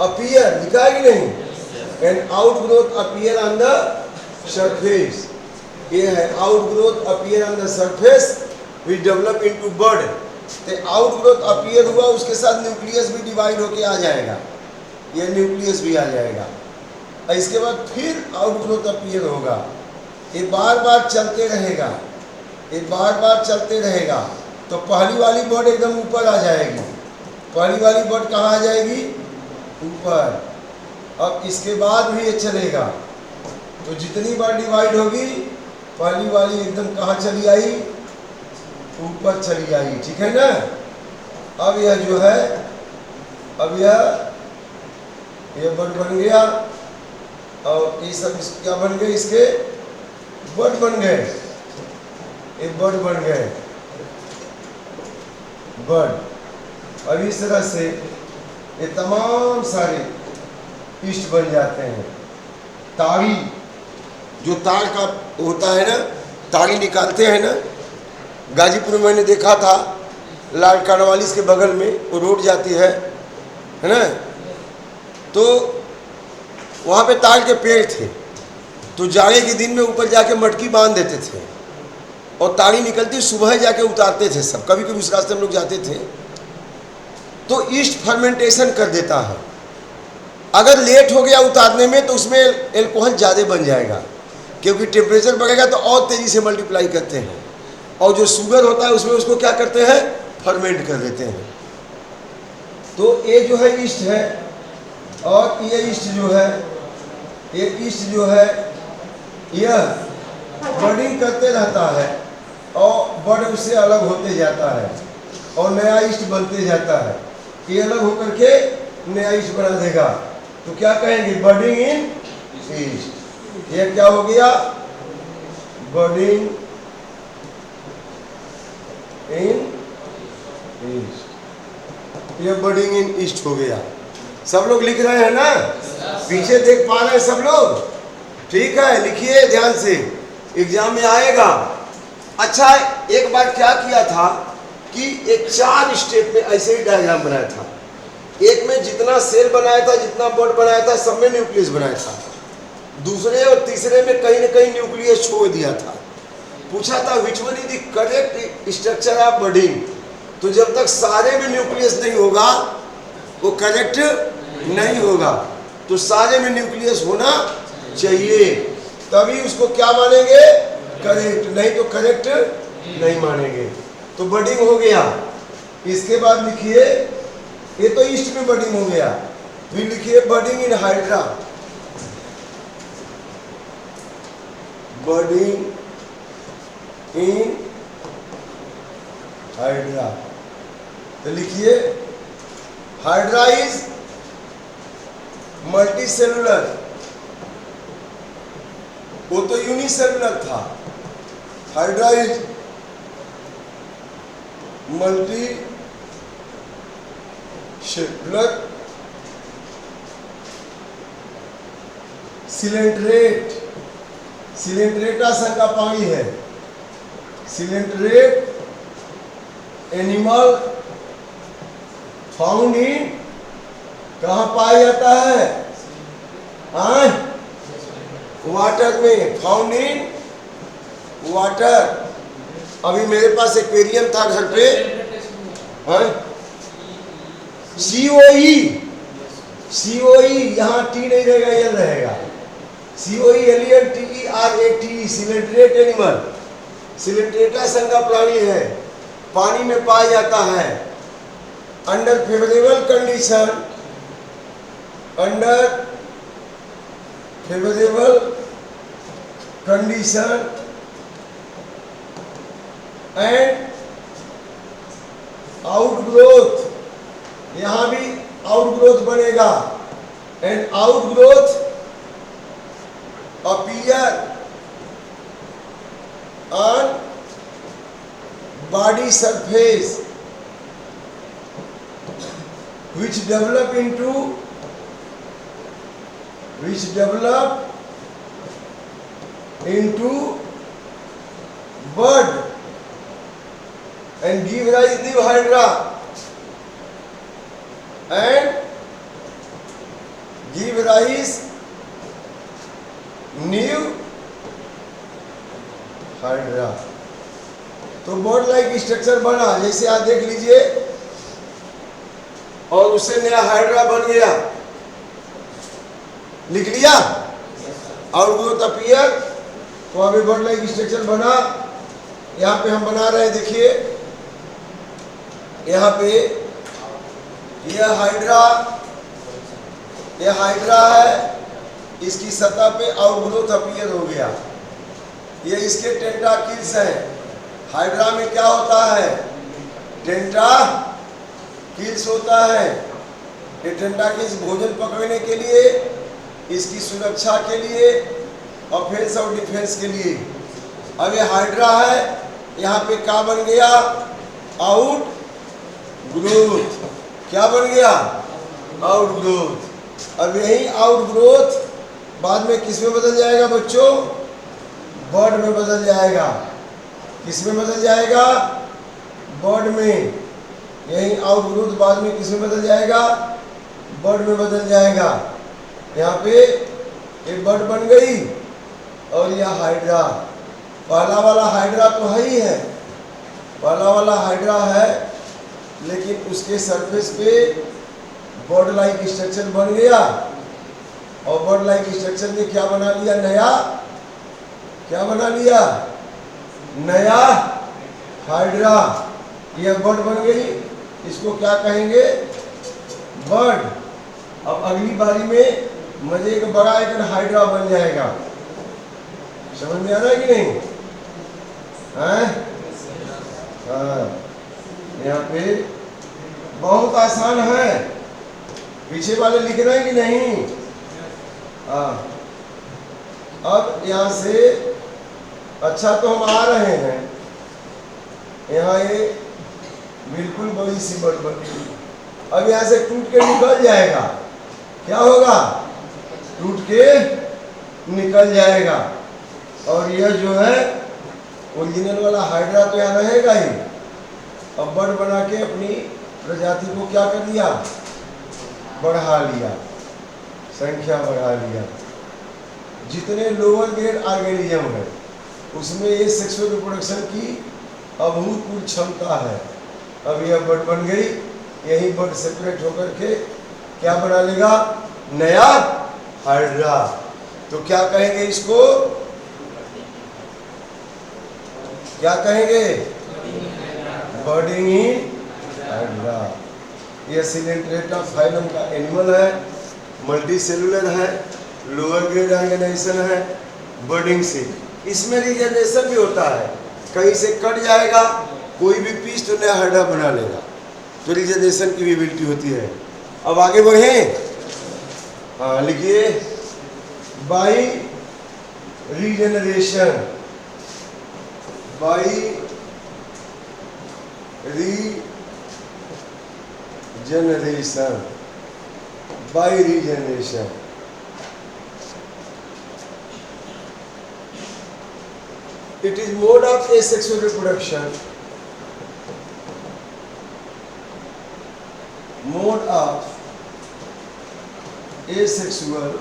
अपीयर, लिखा है कि नहीं? And outgrowth appear on the surface, ये है outgrowth appear on the surface which develop into bud. तो आउटग्रोथ अपीयर हुआ, उसके साथ न्यूक्लियस भी डिवाइड होके आ जाएगा, ये न्यूक्लियस भी आ जाएगा। इसके बाद फिर आउटग्रोथ अपीयर होगा, ये बार बार चलते रहेगा, ये बार बार चलते रहेगा। तो पहली वाली बड एकदम ऊपर आ जाएगी, पहली वाली बड कहाँ आ जाएगी? ऊपर। अब इसके बाद भी ये चलेगा, तो जितनी बार डिवाइड होगी पहली वाली एकदम कहाँ चली आई? ऊपर चली आई, ठीक है ना। अब यह जो है, अब यह बड बन गया, और ये सब क्या बन गए? इसके बड बन गए, ये बड बन गए, बड। अब इस तरह से ये तमाम सारे ईस्ट बन जाते हैं। ताड़ी, जो ताड़ का होता है ना, ताड़ी निकालते हैं ना, गाजीपुर में मैंने देखा था, लाल कार्नवालिस के बगल में वो रोड जाती है ना, तो वहाँ पे ताड़ के पेड़ थे, तो जाड़े के दिन में ऊपर जाके मटकी बांध देते थे और ताड़ी निकलती सुबह जाके उतारते थे सब। कभी कभी उस रास्ते हम लोग जाते थे, तो ईस्ट फर्मेंटेशन कर देता है। अगर लेट हो गया उतारने में तो उसमें एल्कोहल ज़्यादा बन जाएगा, क्योंकि टेम्परेचर बढ़ेगा तो और तेज़ी से मल्टीप्लाई करते हैं, और जो शुगर होता है उसमें उसको क्या करते हैं? फर्मेंट कर देते हैं। तो ये जो है ईस्ट है, और ये ईस्ट जो है, ये ईस्ट जो है यह बडिंग करते रहता है, और बड उससे अलग होते जाता है और नया ईस्ट बनते जाता है। ये अलग होकर के नया ईस्ट बना देगा, तो क्या कहेंगे? बडिंग इन ईस्ट। ये क्या हो गया? बडिंग इन ईस्ट, ये बडिंग इन ईस्ट हो गया। सब लोग लिख रहे हैं ना? पीछे देख पा रहे हैं सब लोग? ठीक है, लिखिए ध्यान से, एग्जाम में आएगा। अच्छा, एक बार क्या किया था कि एक 4 स्टेप में ऐसे ही डायग्राम बनाया था। एक में जितना सेल बनाया था, जितना बॉड बनाया था, सब में न्यूक्लियस बनाया था। दूसरे और तीसरे में कहीं न कहीं न्यूक्लियस छोड़ दिया था। पूछा था which one is the correct structure of budding. तो जब तक सारे में न्यूक्लियस नहीं होगा वो करेक्ट नहीं होगा। तो सारे में न्यूक्लियस होना चाहिए, तभी उसको क्या मानेंगे, करेक्ट, नहीं तो करेक्ट नहीं मानेंगे। तो बडिंग हो गया। इसके बाद लिखिए, ये तो ईस्ट में बडिंग हो गया, फिर लिखिए budding in hydra. Budding in hydra, तो लिखिए हाइड्रा इज मल्टी सेलुलर। वो तो यूनिसेलुलर था, hydra is multi cellular coelenterate. Coelenterata संघ का पानी है। सिलेंट्रेट एनिमल फाउंड इन, कहाँ पाया जाता है, वाटर में, फाउंड इन वाटर। अभी मेरे पास एक्वेरियम था घर पे, COE, यहाँ टी नहीं रहेगा, एल रहेगा। COELENTERATE, सिलेंट्रेट एनिमल, सिलेंट्रेटा संघ का प्राणी है, पानी में पाया जाता है। Under favourable condition, under favourable condition and outgrowth, यहां भी आउटग्रोथ बनेगा, and outgrowth appear on body surface which develop into bud and give rise new hydra and give rise new hydra। तो बोर्ड लाइक स्ट्रक्चर बना, जैसे आप देख लीजिए, और उससे नया हाइड्रा बन गया, लिख लिया, और ग्रोथ अपीयर। तो अभी बोर्ड लाइक स्ट्रक्चर बना। यहाँ पे हम बना रहे हैं, देखिए यहाँ पे यह हाइड्रा है, इसकी सतह पे आउटग्रोथ अपीयर हो गया। ये इसके टेंटाकिल्स हैं। हाइड्रा में क्या होता है, टेंटाकिल्स होता है। ये टेंटाकिल्स भोजन पकड़ने के लिए, इसकी सुरक्षा के लिए, ऑफेंस और डिफेंस के लिए। अब ये हाइड्रा है, यहाँ पे क्या बन गया, आउटग्रोथ। क्या बन गया, आउटग्रोथ। अब यही आउटग्रोथ बाद में किस में बदल जाएगा बच्चों, बर्ड में बदल जाएगा। किस में बदल जाएगा, बर्ड में। यही आउटग्रोथ बाद में किस में बदल जाएगा, बर्ड में बदल जाएगा। यहाँ पे एक बर्ड बन गई, और यह हाइड्रा, पहला वाला हाइड्रा तो है ही है, पहला वाला हाइड्रा है, लेकिन उसके सरफेस पे बर्ड लाइक स्ट्रक्चर बन गया। और बर्ड लाइक स्ट्रक्चर ने क्या बना लिया, नया, क्या बना लिया, नया हाइड्रा। यह बर्ड बन गई, इसको क्या कहेंगे, बर्ड। अब अगली बारी में मजे का बड़ा एक हाइड्रा बन जाएगा। समझ में आ रहा है कि नहीं, हाँ? यहाँ पे बहुत आसान है, पीछे वाले लिख रहे हैं कि नहीं, हाँ। अब यहाँ से अच्छा तो हम आ रहे हैं, यहाँ ये बिल्कुल बड़ी सी बर्ड बन गई। अब यहाँ से टूट के निकल जाएगा, क्या होगा, टूट के निकल जाएगा। और यह जो है ओरिजिनल वाला हाइड्रा तो यहाँ रहेगा ही, अब बड़ बना के अपनी प्रजाति को क्या कर लिया, बढ़ा लिया, संख्या बढ़ा लिया। जितने लोअर ग्रेड ऑर्गेनिज्म है उसमें ये सेक्सुअल रिप्रोडक्शन की अभूतपूर्व क्षमता है। अब यह बर्ड बन गई, यही बर्ड सेपरेट होकर के क्या बना लेगा, नया हाइड्रा। तो क्या कहेंगे इसको, क्या कहेंगे, बर्डिंग इन हाइड्रा। यह सिलेंट्रेटा फाइलम का एनिमल है, मल्टी सेलुलर है, लोअर ग्रेड ऑर्गेनाइजेशन है, बर्डिंग से। इसमें रीजनरेशन भी होता है, कहीं से कट जाएगा कोई भी पीस तो नया हाइड्रा बना लेगा, तो रीजनरेशन की भी एबिलिटी होती है। अब आगे बढ़ें, हाँ लिखिए, by regeneration, by regeneration, by regeneration. It is mode of asexual reproduction. Mode of asexual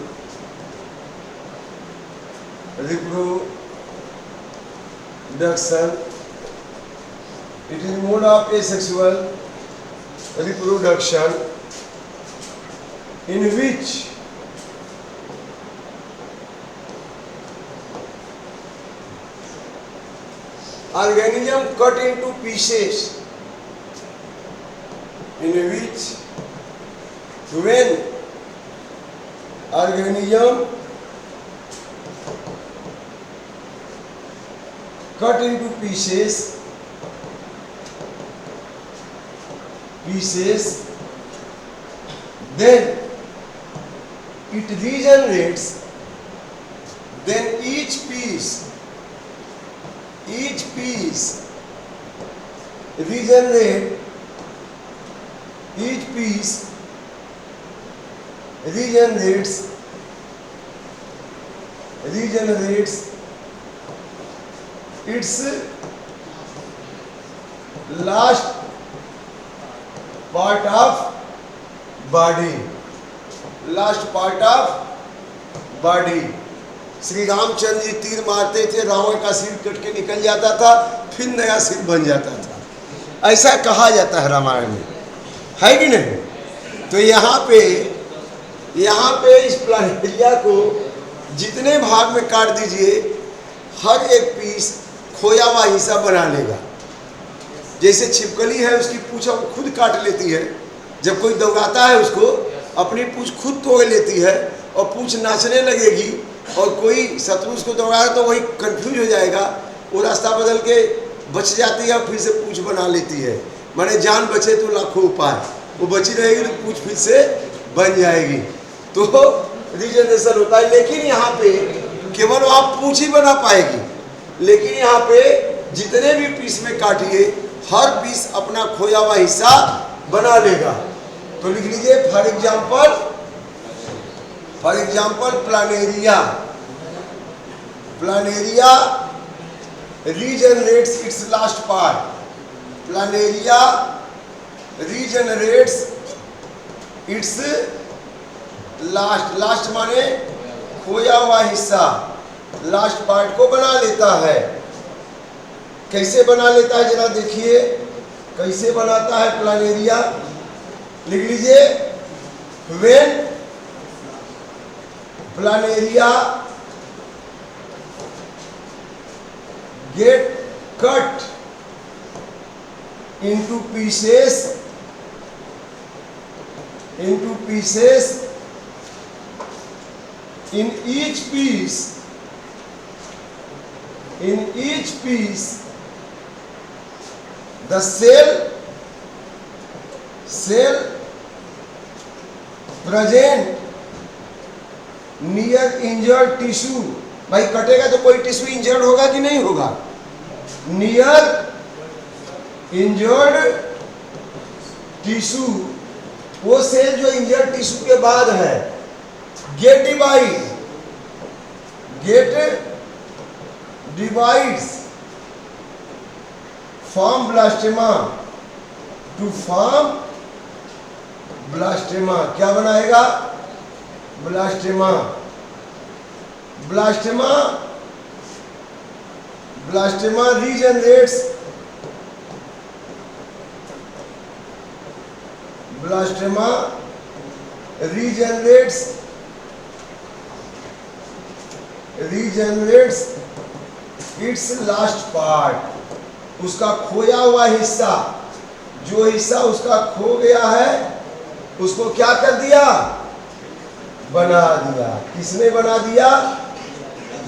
reproduction. It is mode of asexual reproduction in which organism cut into pieces, in which when organism cut into pieces, then it regenerates, then each piece regenerate, each piece regenerates its last part of body, Shri Ramchandra ji तीर मारते थे, रावण का सिर cut के निकल जाता था, फिर नया सिर बन जाता था, ऐसा कहा जाता है रामायण में, है कि नहीं। तो यहाँ पे इस प्लानेरिया को जितने भाग में काट दीजिए, हर एक पीस खोया हुआ हिस्सा बना लेगा। जैसे छिपकली है, उसकी पूंछ खुद काट लेती है, जब कोई दौड़ाता है उसको अपनी पूंछ खुद तोड़ लेती है और पूंछ नाचने लगेगी, और कोई शत्रु उसको दौड़ाए तो वही कंफ्यूज हो जाएगा, वो रास्ता बदल के बच जाती है, फिर से पूंछ बना लेती है। माने जान बचे तो लाखों उपाय, वो बची रहेगी तो पूंछ फिर से बन जाएगी। तो रीजनरेशन होता है, लेकिन यहाँ पे केवल आप पूंछ ही बना पाएगी, लेकिन यहाँ पे जितने भी पीस में काटिए, हर पीस अपना खोया हुआ हिस्सा बना लेगा। तो लिख लीजिए, for example Planaria regenerates its last part. Planaria regenerates its last माने खोया हुआ हिस्सा, लास्ट पार्ट को बना लेता है। कैसे बना लेता है जरा देखिए, कैसे बनाता है प्लानेरिया, लिख लीजिए, when planaria get cut into pieces, in each piece the cell present near injured tissue, भाई कटेगा तो कोई टिश्यू इंजर्ड होगा कि नहीं होगा, नियर इंजर्ड टिश्यू, वो सेल जो इंजर्ड टिश्यू के बाद है, get divides form blastema, to form blastema. क्या बनाएगा? Blastema. Blastema blastema regenerates blastema regenerates its last part. उसका खोया हुआ हिस्सा, जो हिस्सा उसका खो गया है, उसको क्या कर दिया? बना दिया। किसने बना दिया?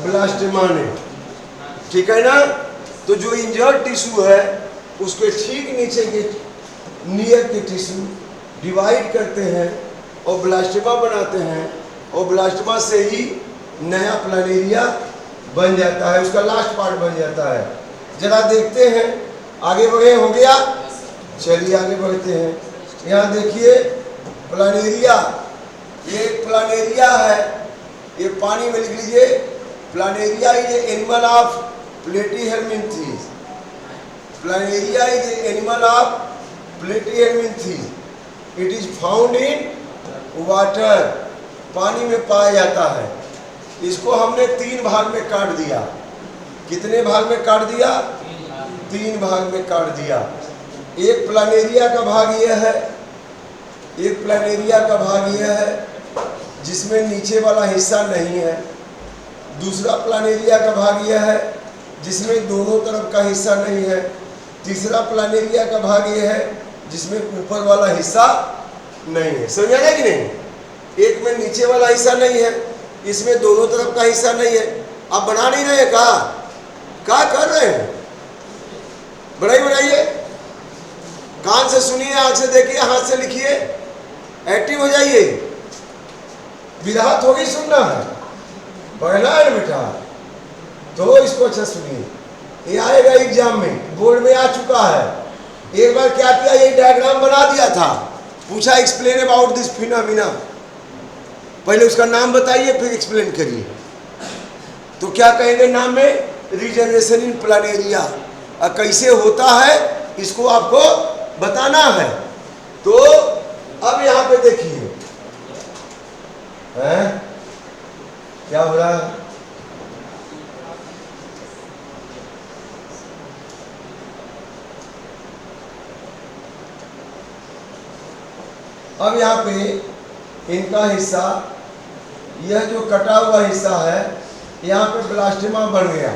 ब्लास्टेमा ने। ठीक है ना? तो जो इंजर्ड टिश्यू है उसके ठीक नीचे के नियर के टिश्यू डिवाइड करते हैं और ब्लास्टेमा बनाते हैं, और ब्लास्टेमा से ही नया प्लानेरिया बन जाता है, उसका लास्ट पार्ट बन जाता है। जरा देखते हैं, आगे बढ़े। हो गया? चलिए आगे बढ़ते हैं। यहाँ देखिए प्लानेरिया, ये प्लानेरिया है, ये पानी में लिख लीजिए। Planaria is animal of Platyhelminthes. Planaria is animal of Platyhelminthes. It is found in water, पानी में पाया जाता है। इसको हमने 3 भाग में काट दिया। कितने भाग में काट दिया? 3 भाग में काट दिया। एक प्लानेरिया का भाग यह है, एक प्लानेरिया का भाग यह है जिसमें नीचे वाला हिस्सा नहीं है। दूसरा प्लानेरिया का भाग यह है जिसमें दोनों तरफ का हिस्सा नहीं है। तीसरा प्लानेरिया का भाग यह है जिसमें ऊपर वाला हिस्सा नहीं है। समझ आ रहा है कि नहीं? एक में नीचे वाला हिस्सा नहीं है, इसमें दोनों तरफ का हिस्सा नहीं है। आप बना नहीं रहे? क्या कर रहे हैं? बढ़ाइए, कान से सुनिए, आंख से देखिए, हाथ से लिखिए, एक्टिव हो जाइए। विधात होगी, सुनना है, पढ़ना है बेटा, तो इसको अच्छा सुनिए। ये आएगा एग्जाम में, बोर्ड में आ चुका है। एक बार क्या किया, ये डायग्राम बना दिया था, पूछा एक्सप्लेन अबाउट दिस फिनोमिना। पहले उसका नाम बताइए, फिर एक्सप्लेन करिए। तो क्या कहेंगे नाम में? Regeneration in Planaria. और कैसे होता है इसको आपको बताना है। तो अब यहाँ पे देखिए क्या हो रहा है। अब यहाँ पे इनका हिस्सा, यह जो कटा हुआ हिस्सा है, यहाँ पे ब्लास्टेमा बन गया।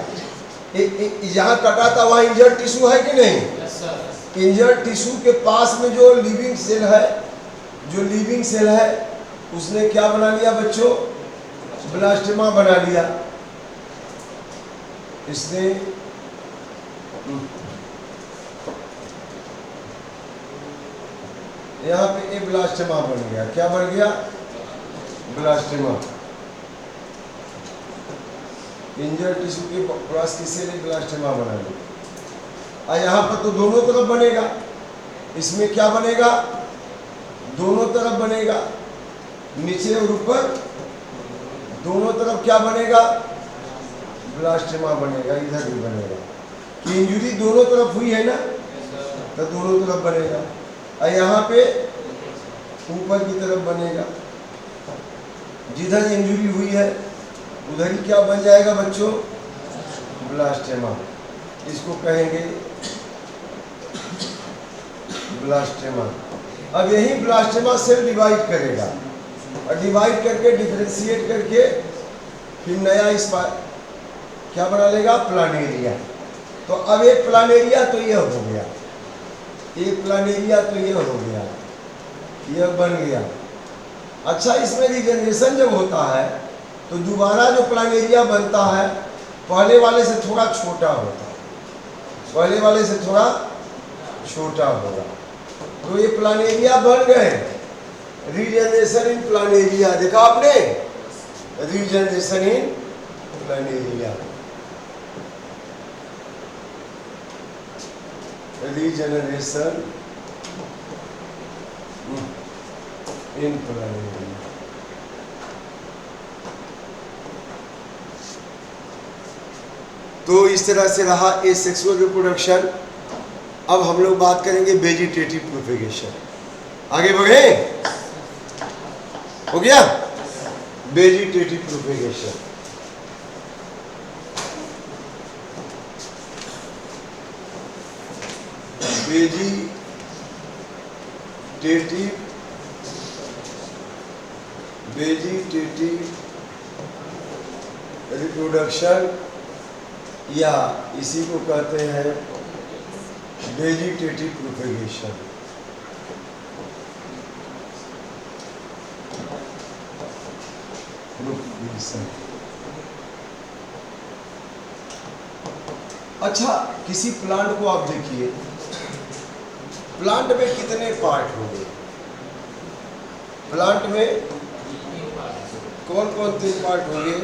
यहाँ कटा था वहाँ इंजर्ड टिश्यू है कि नहीं? इंजर्ड टिश्यू के पास में जो लिविंग सेल है, उसने क्या बना लिया बच्चों? ब्लास्टेमा बना लिया। इसने यहाँ पे एक ब्लास्टेमा बन गया। क्या बन गया? ब्लास्टेमा। इंजर्ड टिश्यू के पास किसी ने ब्लास्टेमा बना लिया। और यहाँ पर तो दोनों तरफ बनेगा। इसमें क्या बनेगा? दोनों तरफ बनेगा, नीचे और ऊपर दोनों तरफ क्या बनेगा? ब्लास्टेमा बनेगा। इधर भी बनेगा कि इंजुरी दोनों तरफ हुई है ना, तो दोनों तरफ बनेगा। और यहाँ पे ऊपर की तरफ बनेगा। जिधर इंजुरी हुई है उधर ही क्या बन जाएगा बच्चों? ब्लास्टेमा। इसको कहेंगे ब्लास्टेमा। अब यही ब्लास्टेमा सेल डिवाइड करेगा, और डिवाइड करके डिफरेंशिएट करके फिर नया इस पर क्या बना लेगा? प्लानेरिया। तो अब एक प्लानेरिया तो यह हो गया, एक प्लानेरिया तो यह हो गया, यह बन गया। अच्छा, इसमें रीजनरेशन जब होता है तो दोबारा जो प्लानेरिया बनता है पहले वाले से थोड़ा छोटा होता है, पहले वाले से थोड़ा छोटा होगा। तो ये प्लानेरिया बन गए। रीजनरेशन इन प्लानेरिया, देखा आपने? Regeneration in Planaria, regeneration in Planaria. तो इस तरह से रहा ए सेक्सुअल रिप्रोडक्शन। अब हम लोग बात करेंगे वेजिटेटिव प्रोपेगेशन। आगे बढ़े, हो गया वेजिटेटिव प्रोपेगेशन। वेजिटेटिव रिप्रोडक्शन, या इसी को कहते हैं वेजिटेटिव प्रोपेगेशन। अच्छा, किसी प्लांट को आप देखिए, प्लांट में कितने पार्ट होंगे? प्लांट में कौन कौन 3 पार्ट होंगे?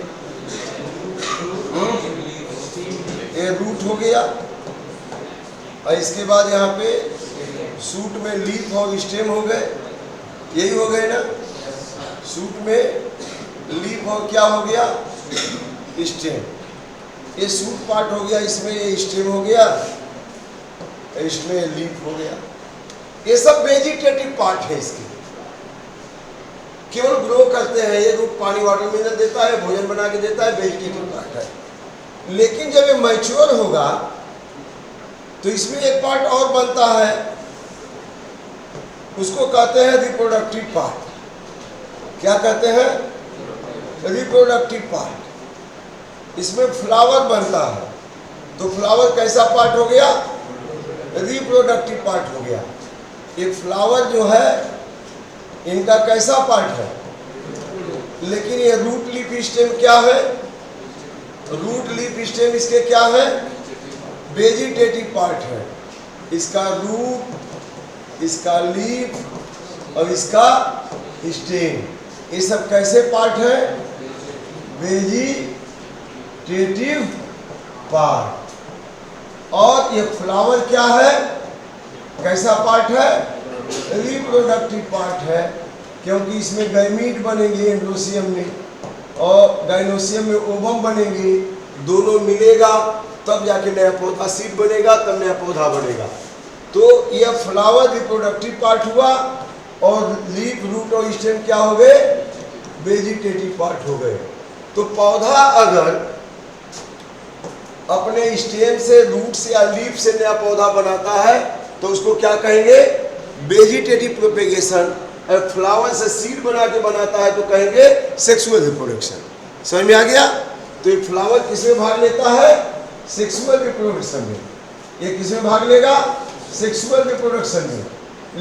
ये रूट हो गया, और इसके बाद यहाँ पे सूट में लीफ और स्टेम हो गए, यही हो गए ना। सूट में लीफ और क्या हो गया? स्टेम। ये सूट पार्ट हो गया, इसमें ये स्टेम हो गया, इसमें लीफ हो गया। ये सब वेजिटेटिव पार्ट है इसके, केवल ग्रो करते हैं। ये रूट पानी वाटर मिनरल देता है, भोजन बना के देता है, वेजिटेटिव पार्ट है। लेकिन जब ये मैच्योर होगा तो इसमें एक पार्ट और बनता है, उसको कहते हैं रिप्रोडक्टिव पार्ट। क्या कहते हैं? Reproductive part. इसमें फ्लावर बनता है, तो फ्लावर कैसा पार्ट हो गया? रिप्रोडक्टिव पार्ट हो गया। ये फ्लावर जो है इनका कैसा पार्ट है? लेकिन ये रूट लीफ स्टेम क्या है? रूट लीफ स्टेम इसके क्या है? वेजिटेटिव पार्ट है। इसका रूट, इसका लीफ और इसका स्टेम, ये सब कैसे पार्ट है? Vegetative part. और ये फ्लावर क्या है? कैसा पार्ट है? रिप्रोडक्टिव पार्ट है, क्योंकि इसमें गैमीट बनेंगे एंड्रोसियम में, और गाइनोसियम में ओवम बनेंगे। दोनों मिलेगा तब जाके नया पौधा, सीड बनेगा तब नया पौधा बनेगा। तो यह फ्लावर रिप्रोडक्टिव पार्ट हुआ, और लीफ, रूट और स्टेम क्या हो गए? वेजिटेटिव पार्ट हो गए। तो पौधा अगर अपने स्टेम से, रूट से या लीफ से नया पौधा बनाता है तो उसको क्या कहेंगे? Vegetative propagation. और फ्लावर से सीड बना के बनाता है तो कहेंगे सेक्सुअल रिप्रोडक्शन। समझ में आ गया? तो एक फ्लावर किसमें भाग लेता है? सेक्सुअल रिप्रोडक्शन में। ये किसमें भाग लेगा? सेक्सुअल रिप्रोडक्शन में।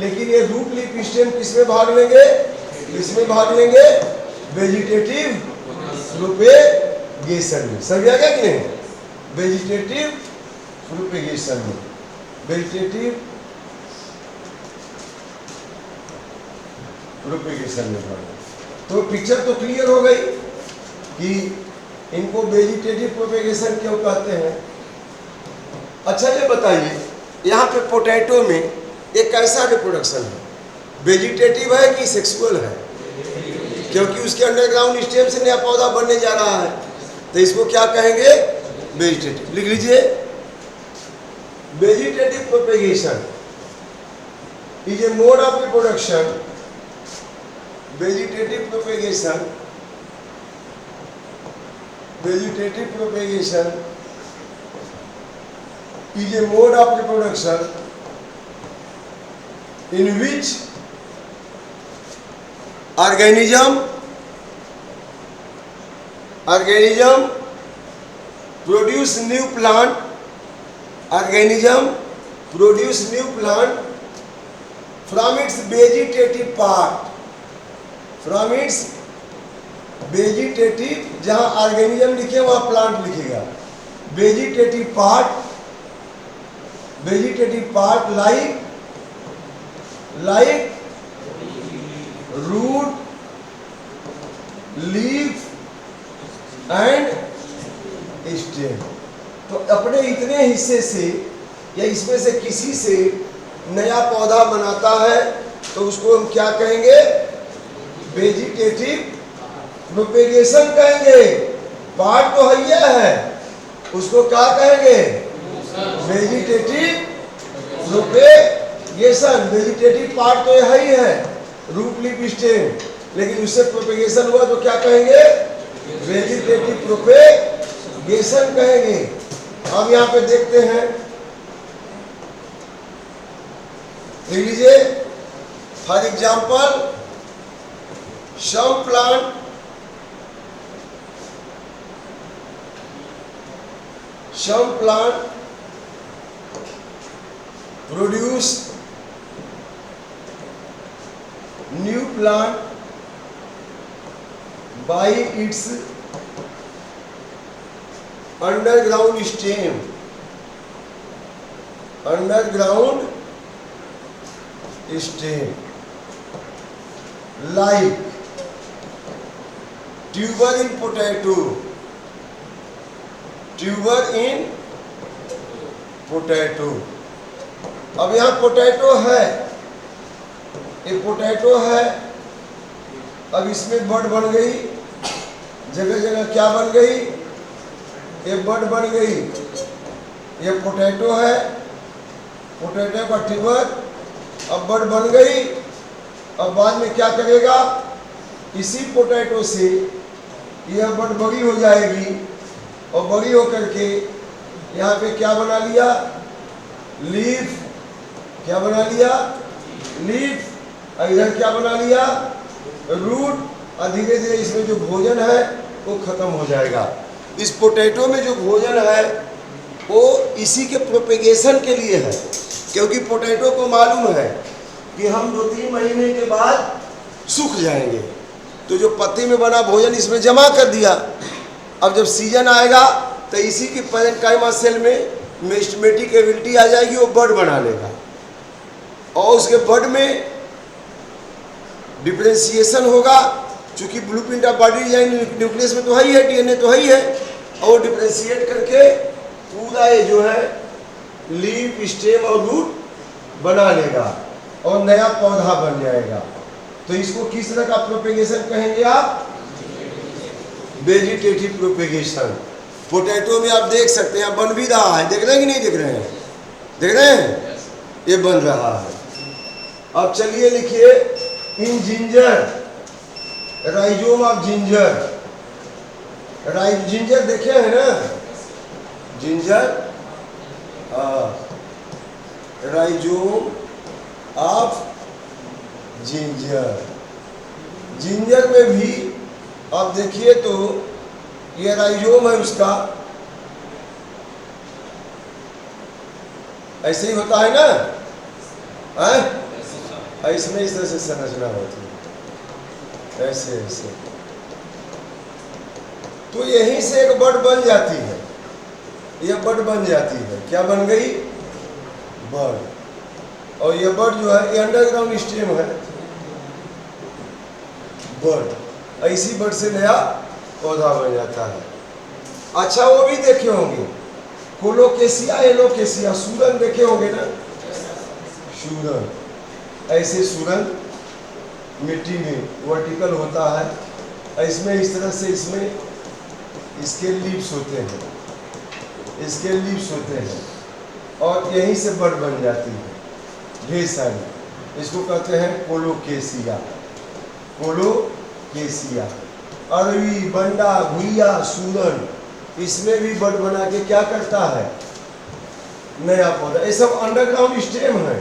लेकिन ये रूट लीफ स्टेम किसमें भाग लेंगे? किसमें भाग लेंगे? वेजिटेटिव प्रोपेगेशन में। समझ आ गया कि नहीं? वेजिटेटिव प्रोपेगेशन में, वेजिटेटिव प्रोपेगेशन में भाग। तो पिक्चर तो क्लियर हो गई कि इनको वेजिटेटिव प्रोपेगेशन क्यों कहते हैं। अच्छा, ये बताइए, यहाँ पे पोटैटो में एक कैसा रिप्रोडक्शन है? वेजिटेटिव है कि सेक्सुअल है? क्योंकि उसके अंडरग्राउंड स्टेम से नया पौधा बनने जा रहा है, तो इसको क्या कहेंगे? वेजिटेटिव। लिख लीजिए, vegetative propagation is a mode of reproduction. Vegetative propagation is a mode of reproduction in which organism produce new plant from its vegetative part, जहां ऑर्गेनिज्म लिखे वहां प्लांट लिखेगा। Vegetative part like root, leaf and stem. तो अपने इतने हिस्से से या इसमें से किसी से नया पौधा बनाता है तो उसको हम क्या कहेंगे? वेजिटेटिव प्रोपेगेशन कहेंगे। पार्ट तो है, उसको क्या कहेंगे? Vegetative propagation. वेजिटेटिव पार्ट तो यह ही है, रूट लीफ स्टेम, लेकिन उससे प्रोपेगेशन हुआ तो क्या कहेंगे? वेजिटेटिव प्रोपेगेशन कहेंगे। अब यहाँ पे देखते हैं, लिख लीजिए for example some plant produce new plant by its underground stem, like tuber in potato, अब यहाँ पोटैटो है, ये पोटैटो है, अब इसमें बड बन गई, जगह जगह क्या बन गई? ये बड बन गई। ये पोटैटो है, पोटैटो का ट्यूबर, अब बड बन गई। अब बाद में क्या करेगा? इसी पोटैटो से यह बड बड़ी हो जाएगी, और बड़ी होकर के यहाँ पे क्या बना लिया? लीफ। क्या बना लिया? लीफ। और इधर क्या बना लिया? रूट। और धीरे धीरे इसमें जो भोजन है वो खत्म हो जाएगा। इस पोटैटो में जो भोजन है वो इसी के प्रोपेगेशन के लिए है, क्योंकि पोटैटो को मालूम है कि हम 2-3 महीने के बाद सूख जाएंगे, तो जो पत्ती में बना भोजन इसमें जमा कर दिया। अब जब सीजन आएगा तो इसी की पैरेन्काइमा सेल में मेस्टमेटिक एबिलिटी आ जाएगी, वो बड बना लेगा, और उसके बड में डिफरेंशिएशन होगा। चूंकि blueprint of body design nucleus में तो है ही है, डीएनए तो है ही है, और वो डिफरेंशिएट करके पूरा ये जो है लीफ, स्टेम और रूट बना लेगा, और नया पौधा बन जाएगा। तो इसको किस तरह का प्रोपेगेशन कहेंगे आप? Vegetative propagation. पोटैटो में आप देख सकते हैं बन भी रहा है, देख रहे हैं कि नहीं देख रहे हैं? देख रहे हैं, ये बन रहा है। अब चलिए लिखिए in ginger, rhizome of ginger. Ginger देखे हैं ना? Ginger, rhizome of ginger. Ginger में भी आप देखिए तो ये राइजोम है उसका, ऐसे ही होता है ना? इसमें इस तरह से संरचना होती है, ऐसे ऐसे। तो यहीं से एक बड बन जाती है, यह बड बन जाती है। क्या बन गई? बड। और यह बड जो है ये अंडरग्राउंड स्टेम है, बड। ऐसी बड से नया पौधा बन जाता है। अच्छा, वो भी देखे होंगे कोलोकेसिया, एलोकेसिया, सूरन देखे होंगे ना? सूरन, ऐसे सूरन मिट्टी में वर्टिकल होता है, इसमें इस तरह से इसमें इसके लीव्स होते हैं, इसके लीव्स होते हैं, और यहीं से बड बन जाती है ढेर सारी। इसको कहते हैं कोलोकेसिया, कोलोकेसिया। अरवी, बंडा, घुइया, सूरन, इसमें भी बड बना के क्या करता है? नया पौधा। ये सब अंडरग्राउंड स्टेम है,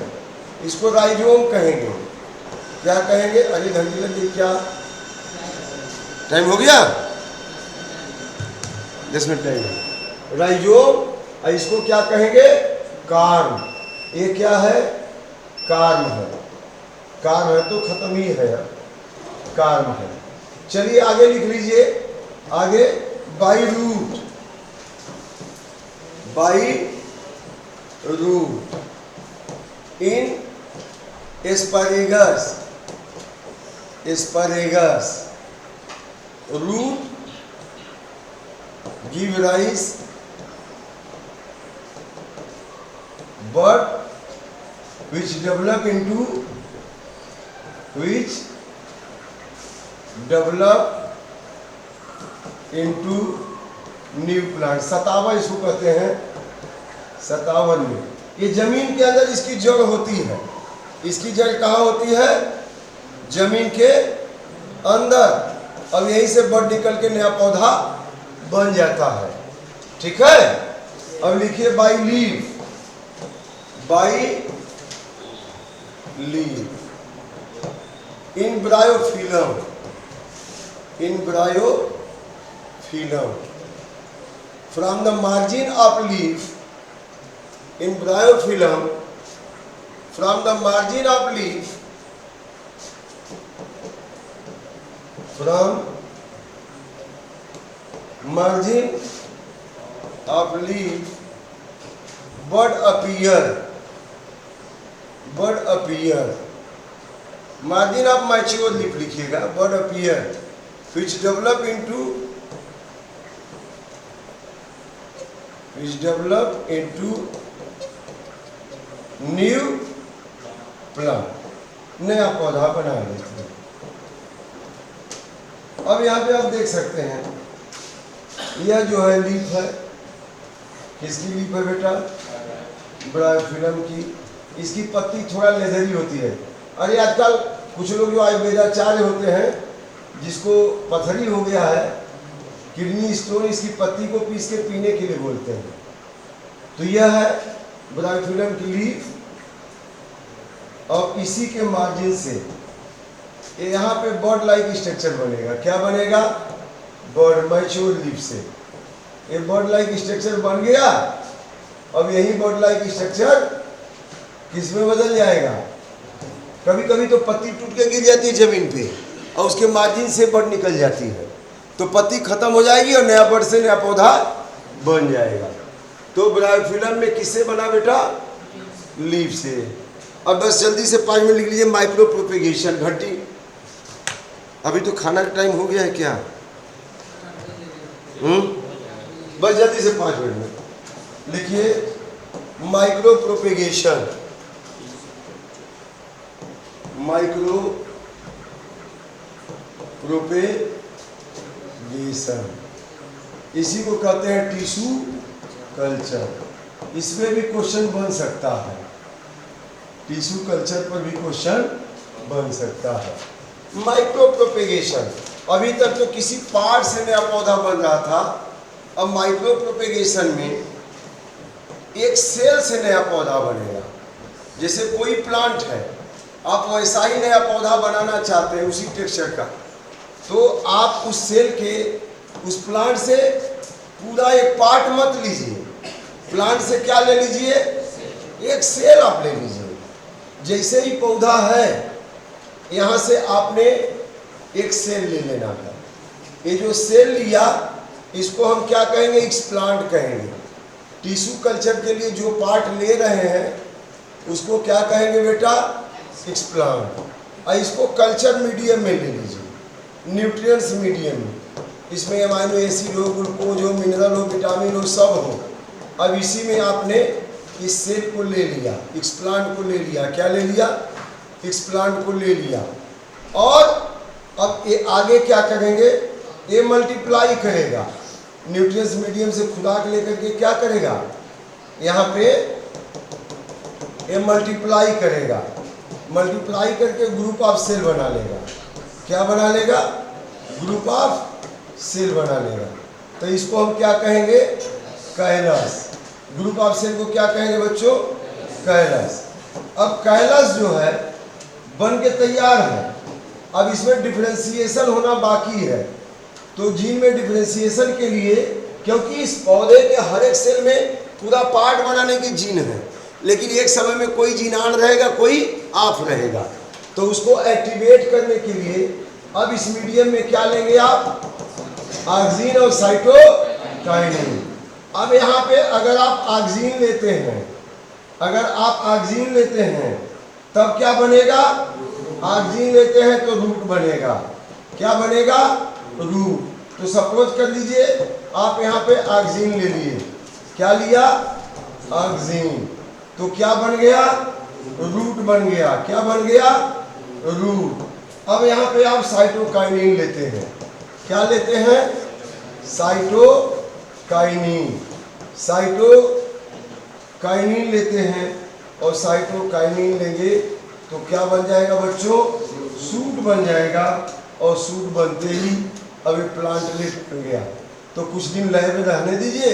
इसको राइजोम कहेंगे। क्या कहेंगे? अरे घंटी लगी, क्या टाइम हो गया? 10 मिनट टाइम। राइजोम, इसको क्या कहेंगे? कार्म। ये क्या है? कार्म है। कार्म है तो खत्म ही है, कार्म है। चलिए आगे लिख लीजिए, आगे by root, by root in asparagus, asparagus root give rise but which develop into new plant। सतावन इसको कहते हैं, सतावन में ये जमीन के अंदर इसकी जड़ होती है। इसकी जड़ कहाँ होती है? जमीन के अंदर। अब यहीं से बड निकल के नया पौधा बन जाता है। ठीक है, अब लिखिए by leaf, by leaf in bryophyllum, in bryophyllum from the margin of leaf, in bryophyllum from the margin of leaf, from margin of leaf bud appear, bud appear, margin of mature leaf लिखिएगा, bud appear which develop into new plant, नया पौधा बना लेते हैं। अब यहाँ पे आप देख सकते हैं, यह जो है लीफ है, किसकी लीफ है बेटा? ब्रायोफिलम की। इसकी पत्ती थोड़ा लेदरी होती है। अरे आजकल कुछ लोग जो आयुर्वेदाचार्य होते हैं, जिसको पथरी हो गया है, किडनी स्टोन, इसकी पत्ती को पीस के पीने के लिए बोलते हैं। तो यह है ब्रायोफिलम की लीफ, और इसी के मार्जिन से यहाँ पे बर्ड लाइक स्ट्रक्चर बनेगा। क्या बनेगा? बर्ड, मैच्योर लीफ से ये बर्ड लाइक स्ट्रक्चर बन गया। अब यही बर्ड लाइक स्ट्रक्चर किस में बदल जाएगा? कभी कभी तो पत्ती टूट के गिर जाती है जमीन पे, और उसके मार्जिन से बर्ड निकल जाती है, तो पत्ती खत्म हो जाएगी और नया बर्ड से नया पौधा बन जाएगा। तो ब्रायोफिलम में किससे बना बेटा? लीफ से। अब बस जल्दी से 5 मिनट लिख लीजिए, माइक्रो प्रोपेगेशन। घंटी, अभी तो खाना का टाइम हो गया है क्या? बस जल्दी से 5 मिनट में लिखिए, माइक्रो प्रोपेगेशन, माइक्रो प्रोपेगेशन, इसी को कहते हैं टिश्यू कल्चर। इसमें भी क्वेश्चन बन सकता है, टिश्यू कल्चर पर भी क्वेश्चन बन सकता है। माइक्रो प्रोपेगेशन, अभी तक तो किसी पार्ट से नया पौधा बन रहा था, अब माइक्रो प्रोपेगेशन में एक सेल से नया पौधा बनेगा। जैसे कोई प्लांट है, आप वैसा ही नया पौधा बनाना चाहते हैं उसी टेक्सचर का, तो आप उस सेल के, उस प्लांट से पूरा एक पार्ट मत लीजिए, प्लांट से क्या ले लीजिए? एक सेल आप ले लीजिए। जैसे ही पौधा है, यहाँ से आपने एक सेल ले लेना है। ये जो सेल लिया, इसको हम क्या कहेंगे? एक्सप्लांट कहेंगे। टिश्यू कल्चर के लिए जो पार्ट ले रहे हैं, उसको क्या कहेंगे बेटा? एक्सप्लांट। और इसको कल्चर मीडियम में ले लीजिए, न्यूट्रिएंट्स मीडियम में। इसमें अमाइनो एसिड हो, ग्लूकोज हो, मिनरल हो, विटामिन हो, सब हो। अब इसी में आपने इस सेल को ले लिया, एक्सप्लांट को ले लिया। क्या ले लिया? एक्सप्लांट को ले लिया। और अब ये आगे क्या करेंगे? ये मल्टीप्लाई करेगा, न्यूट्रिएंट्स मीडियम से खुराक लेकर के क्या करेगा? यहाँ पे ये मल्टीप्लाई करेगा, मल्टीप्लाई करके ग्रुप ऑफ सेल बना लेगा। क्या बना लेगा? ग्रुप ऑफ सेल बना लेगा। तो इसको हम क्या कहेंगे? कैलस। ग्रुप ऑफ सेल को क्या कहेंगे बच्चों? कैलस। अब कैलस जो है बन के तैयार है, अब इसमें डिफरेंशिएशन होना बाकी है। तो जीन में डिफरेंशिएशन के लिए, क्योंकि इस पौधे के हर एक सेल में पूरा पार्ट बनाने के जीन है, लेकिन एक समय में कोई जीन ऑन रहेगा, कोई ऑफ रहेगा। तो उसको एक्टिवेट करने के लिए अब इस मीडियम में क्या लेंगे आप? ऑक्सीन और साइटोकाइनिन। अब यहाँ पे अगर आप ऑक्सीन लेते हैं, अगर आप ऑक्सीन लेते हैं तब क्या बनेगा? ऑक्सीन लेते हैं तो रूट बनेगा। क्या बनेगा? रूट। तो सपोज कर लीजिए आप यहाँ पे ऑक्सीन ले लिए। क्या लिया? ऑक्सीन। तो क्या बन गया? रूट बन गया। क्या बन गया? रूट। अब यहाँ पे आप साइटोकाइनिन लेते हैं। क्या लेते हैं? साइटोकाइनिन। काइनिन लेते हैं और साइटोकाइनिन लेंगे तो क्या बन जाएगा बच्चों? सूट बन जाएगा। और सूट बनते ही अब ये प्लांटलेट बन गया। तो कुछ दिन लय में रहने दीजिए,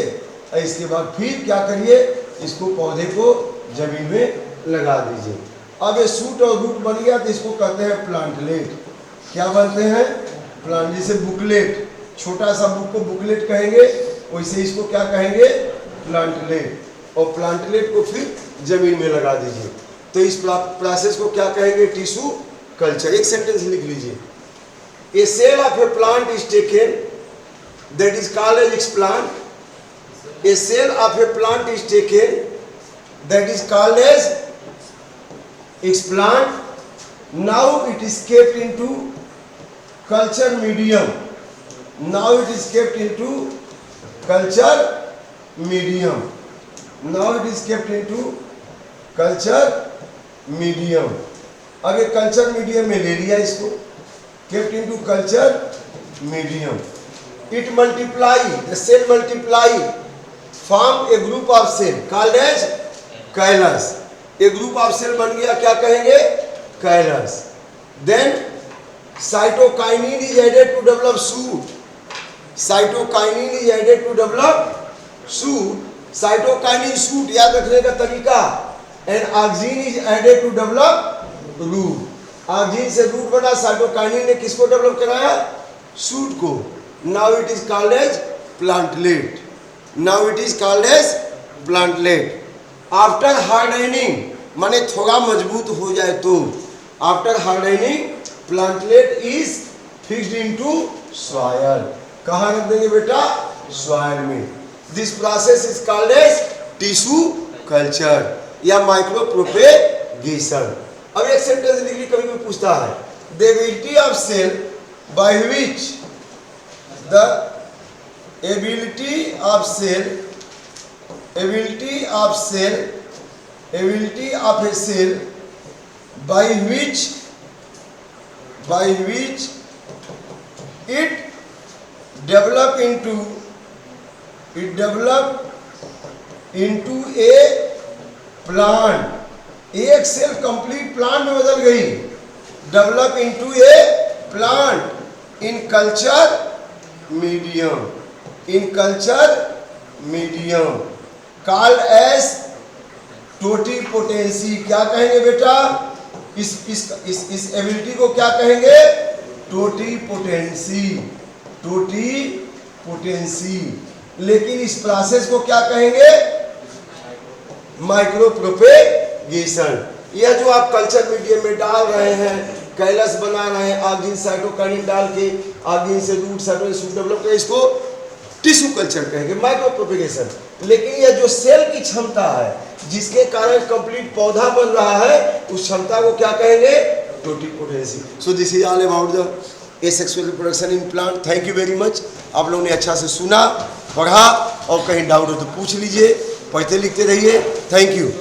इसके बाद फिर क्या करिए, इसको पौधे को जमीन में लगा दीजिए। अब ये सूट और रूट बन गया तो इसको कहते हैं प्लांटलेट। क्या बनते हैं? प्लांट। जैसे बुकलेट, छोटा सा बुक को बुकलेट कहेंगे, वैसे इसको क्या कहेंगे? प्लांटलेट। और प्लांटलेट को फिर जमीन में लगा दीजिए। तो इस प्रोसेस को क्या कहेंगे? Tissue culture. एक सेंटेंस लिख लीजिए। A cell of a plant is taken, that is called as explant. A cell of a plant is taken, that is called as explant. Now it is kept into culture medium. Now it is kept into culture medium. Now it is kept into culture medium. अब ये culture medium में ले लिया इसको, kept into culture medium. It multiply, the cell multiply, form a group of cell called as calyx. A group of cell बन गया, क्या कहेंगे? calyx. Then cytokinin is added to develop shoot. Cytokinin is added to develop shoot. Cytokinin shoot याद रखने का तरीका. And auxin is added to develop root. Auxin से root बना, साइटोकाइनिन ने किसको डेवलप कराया? शूट को। Now it is called as plantlet. Now it is called as plantlet. After hardening माने थोड़ा मजबूत हो जाए तो, after hardening plantlet is fixed into soil. कहाँ रख देंगे बेटा? सॉइल में। This process is called as tissue culture या माइक्रो प्रोपेगेशन। अब एक सेंटेंस लिख ली, कभी कोई पूछता है, the ability of cell by which the ability of cell, ability of cell, ability of a cell by which it develop into a plant. एक सेल कंप्लीट प्लांट में बदल गई। Develop into a plant in culture medium, in culture medium called as totipotency. क्या कहेंगे बेटा? इस ability को क्या कहेंगे? टोटिपोटेंसी। टोटिपोटेंसी। लेकिन इस प्रोसेस को क्या कहेंगे? Micro propagation. यह जो आप कल्चर मीडियम में डाल रहे हैं, कैलस बना रहे हैं, ऑक्सीन साइटोकाइनिन डाल के ऑक्सीन से रूट साइटोकाइनिन डेवलप करें, इसको टिश्यू कल्चर कहेंगे, माइक्रो प्रोपेगेशन। लेकिन यह जो सेल की क्षमता है जिसके कारण कंप्लीट पौधा बन रहा है, उस क्षमता को क्या कहेंगे? Totipotency. So this is all about the asexual reproduction in plant. Thank you very much. आप लोगों ने अच्छा से सुना, पढ़ा, और कहीं डाउट हो तो पूछ लीजिए, पढ़ते लिखते रहिए। Thank you.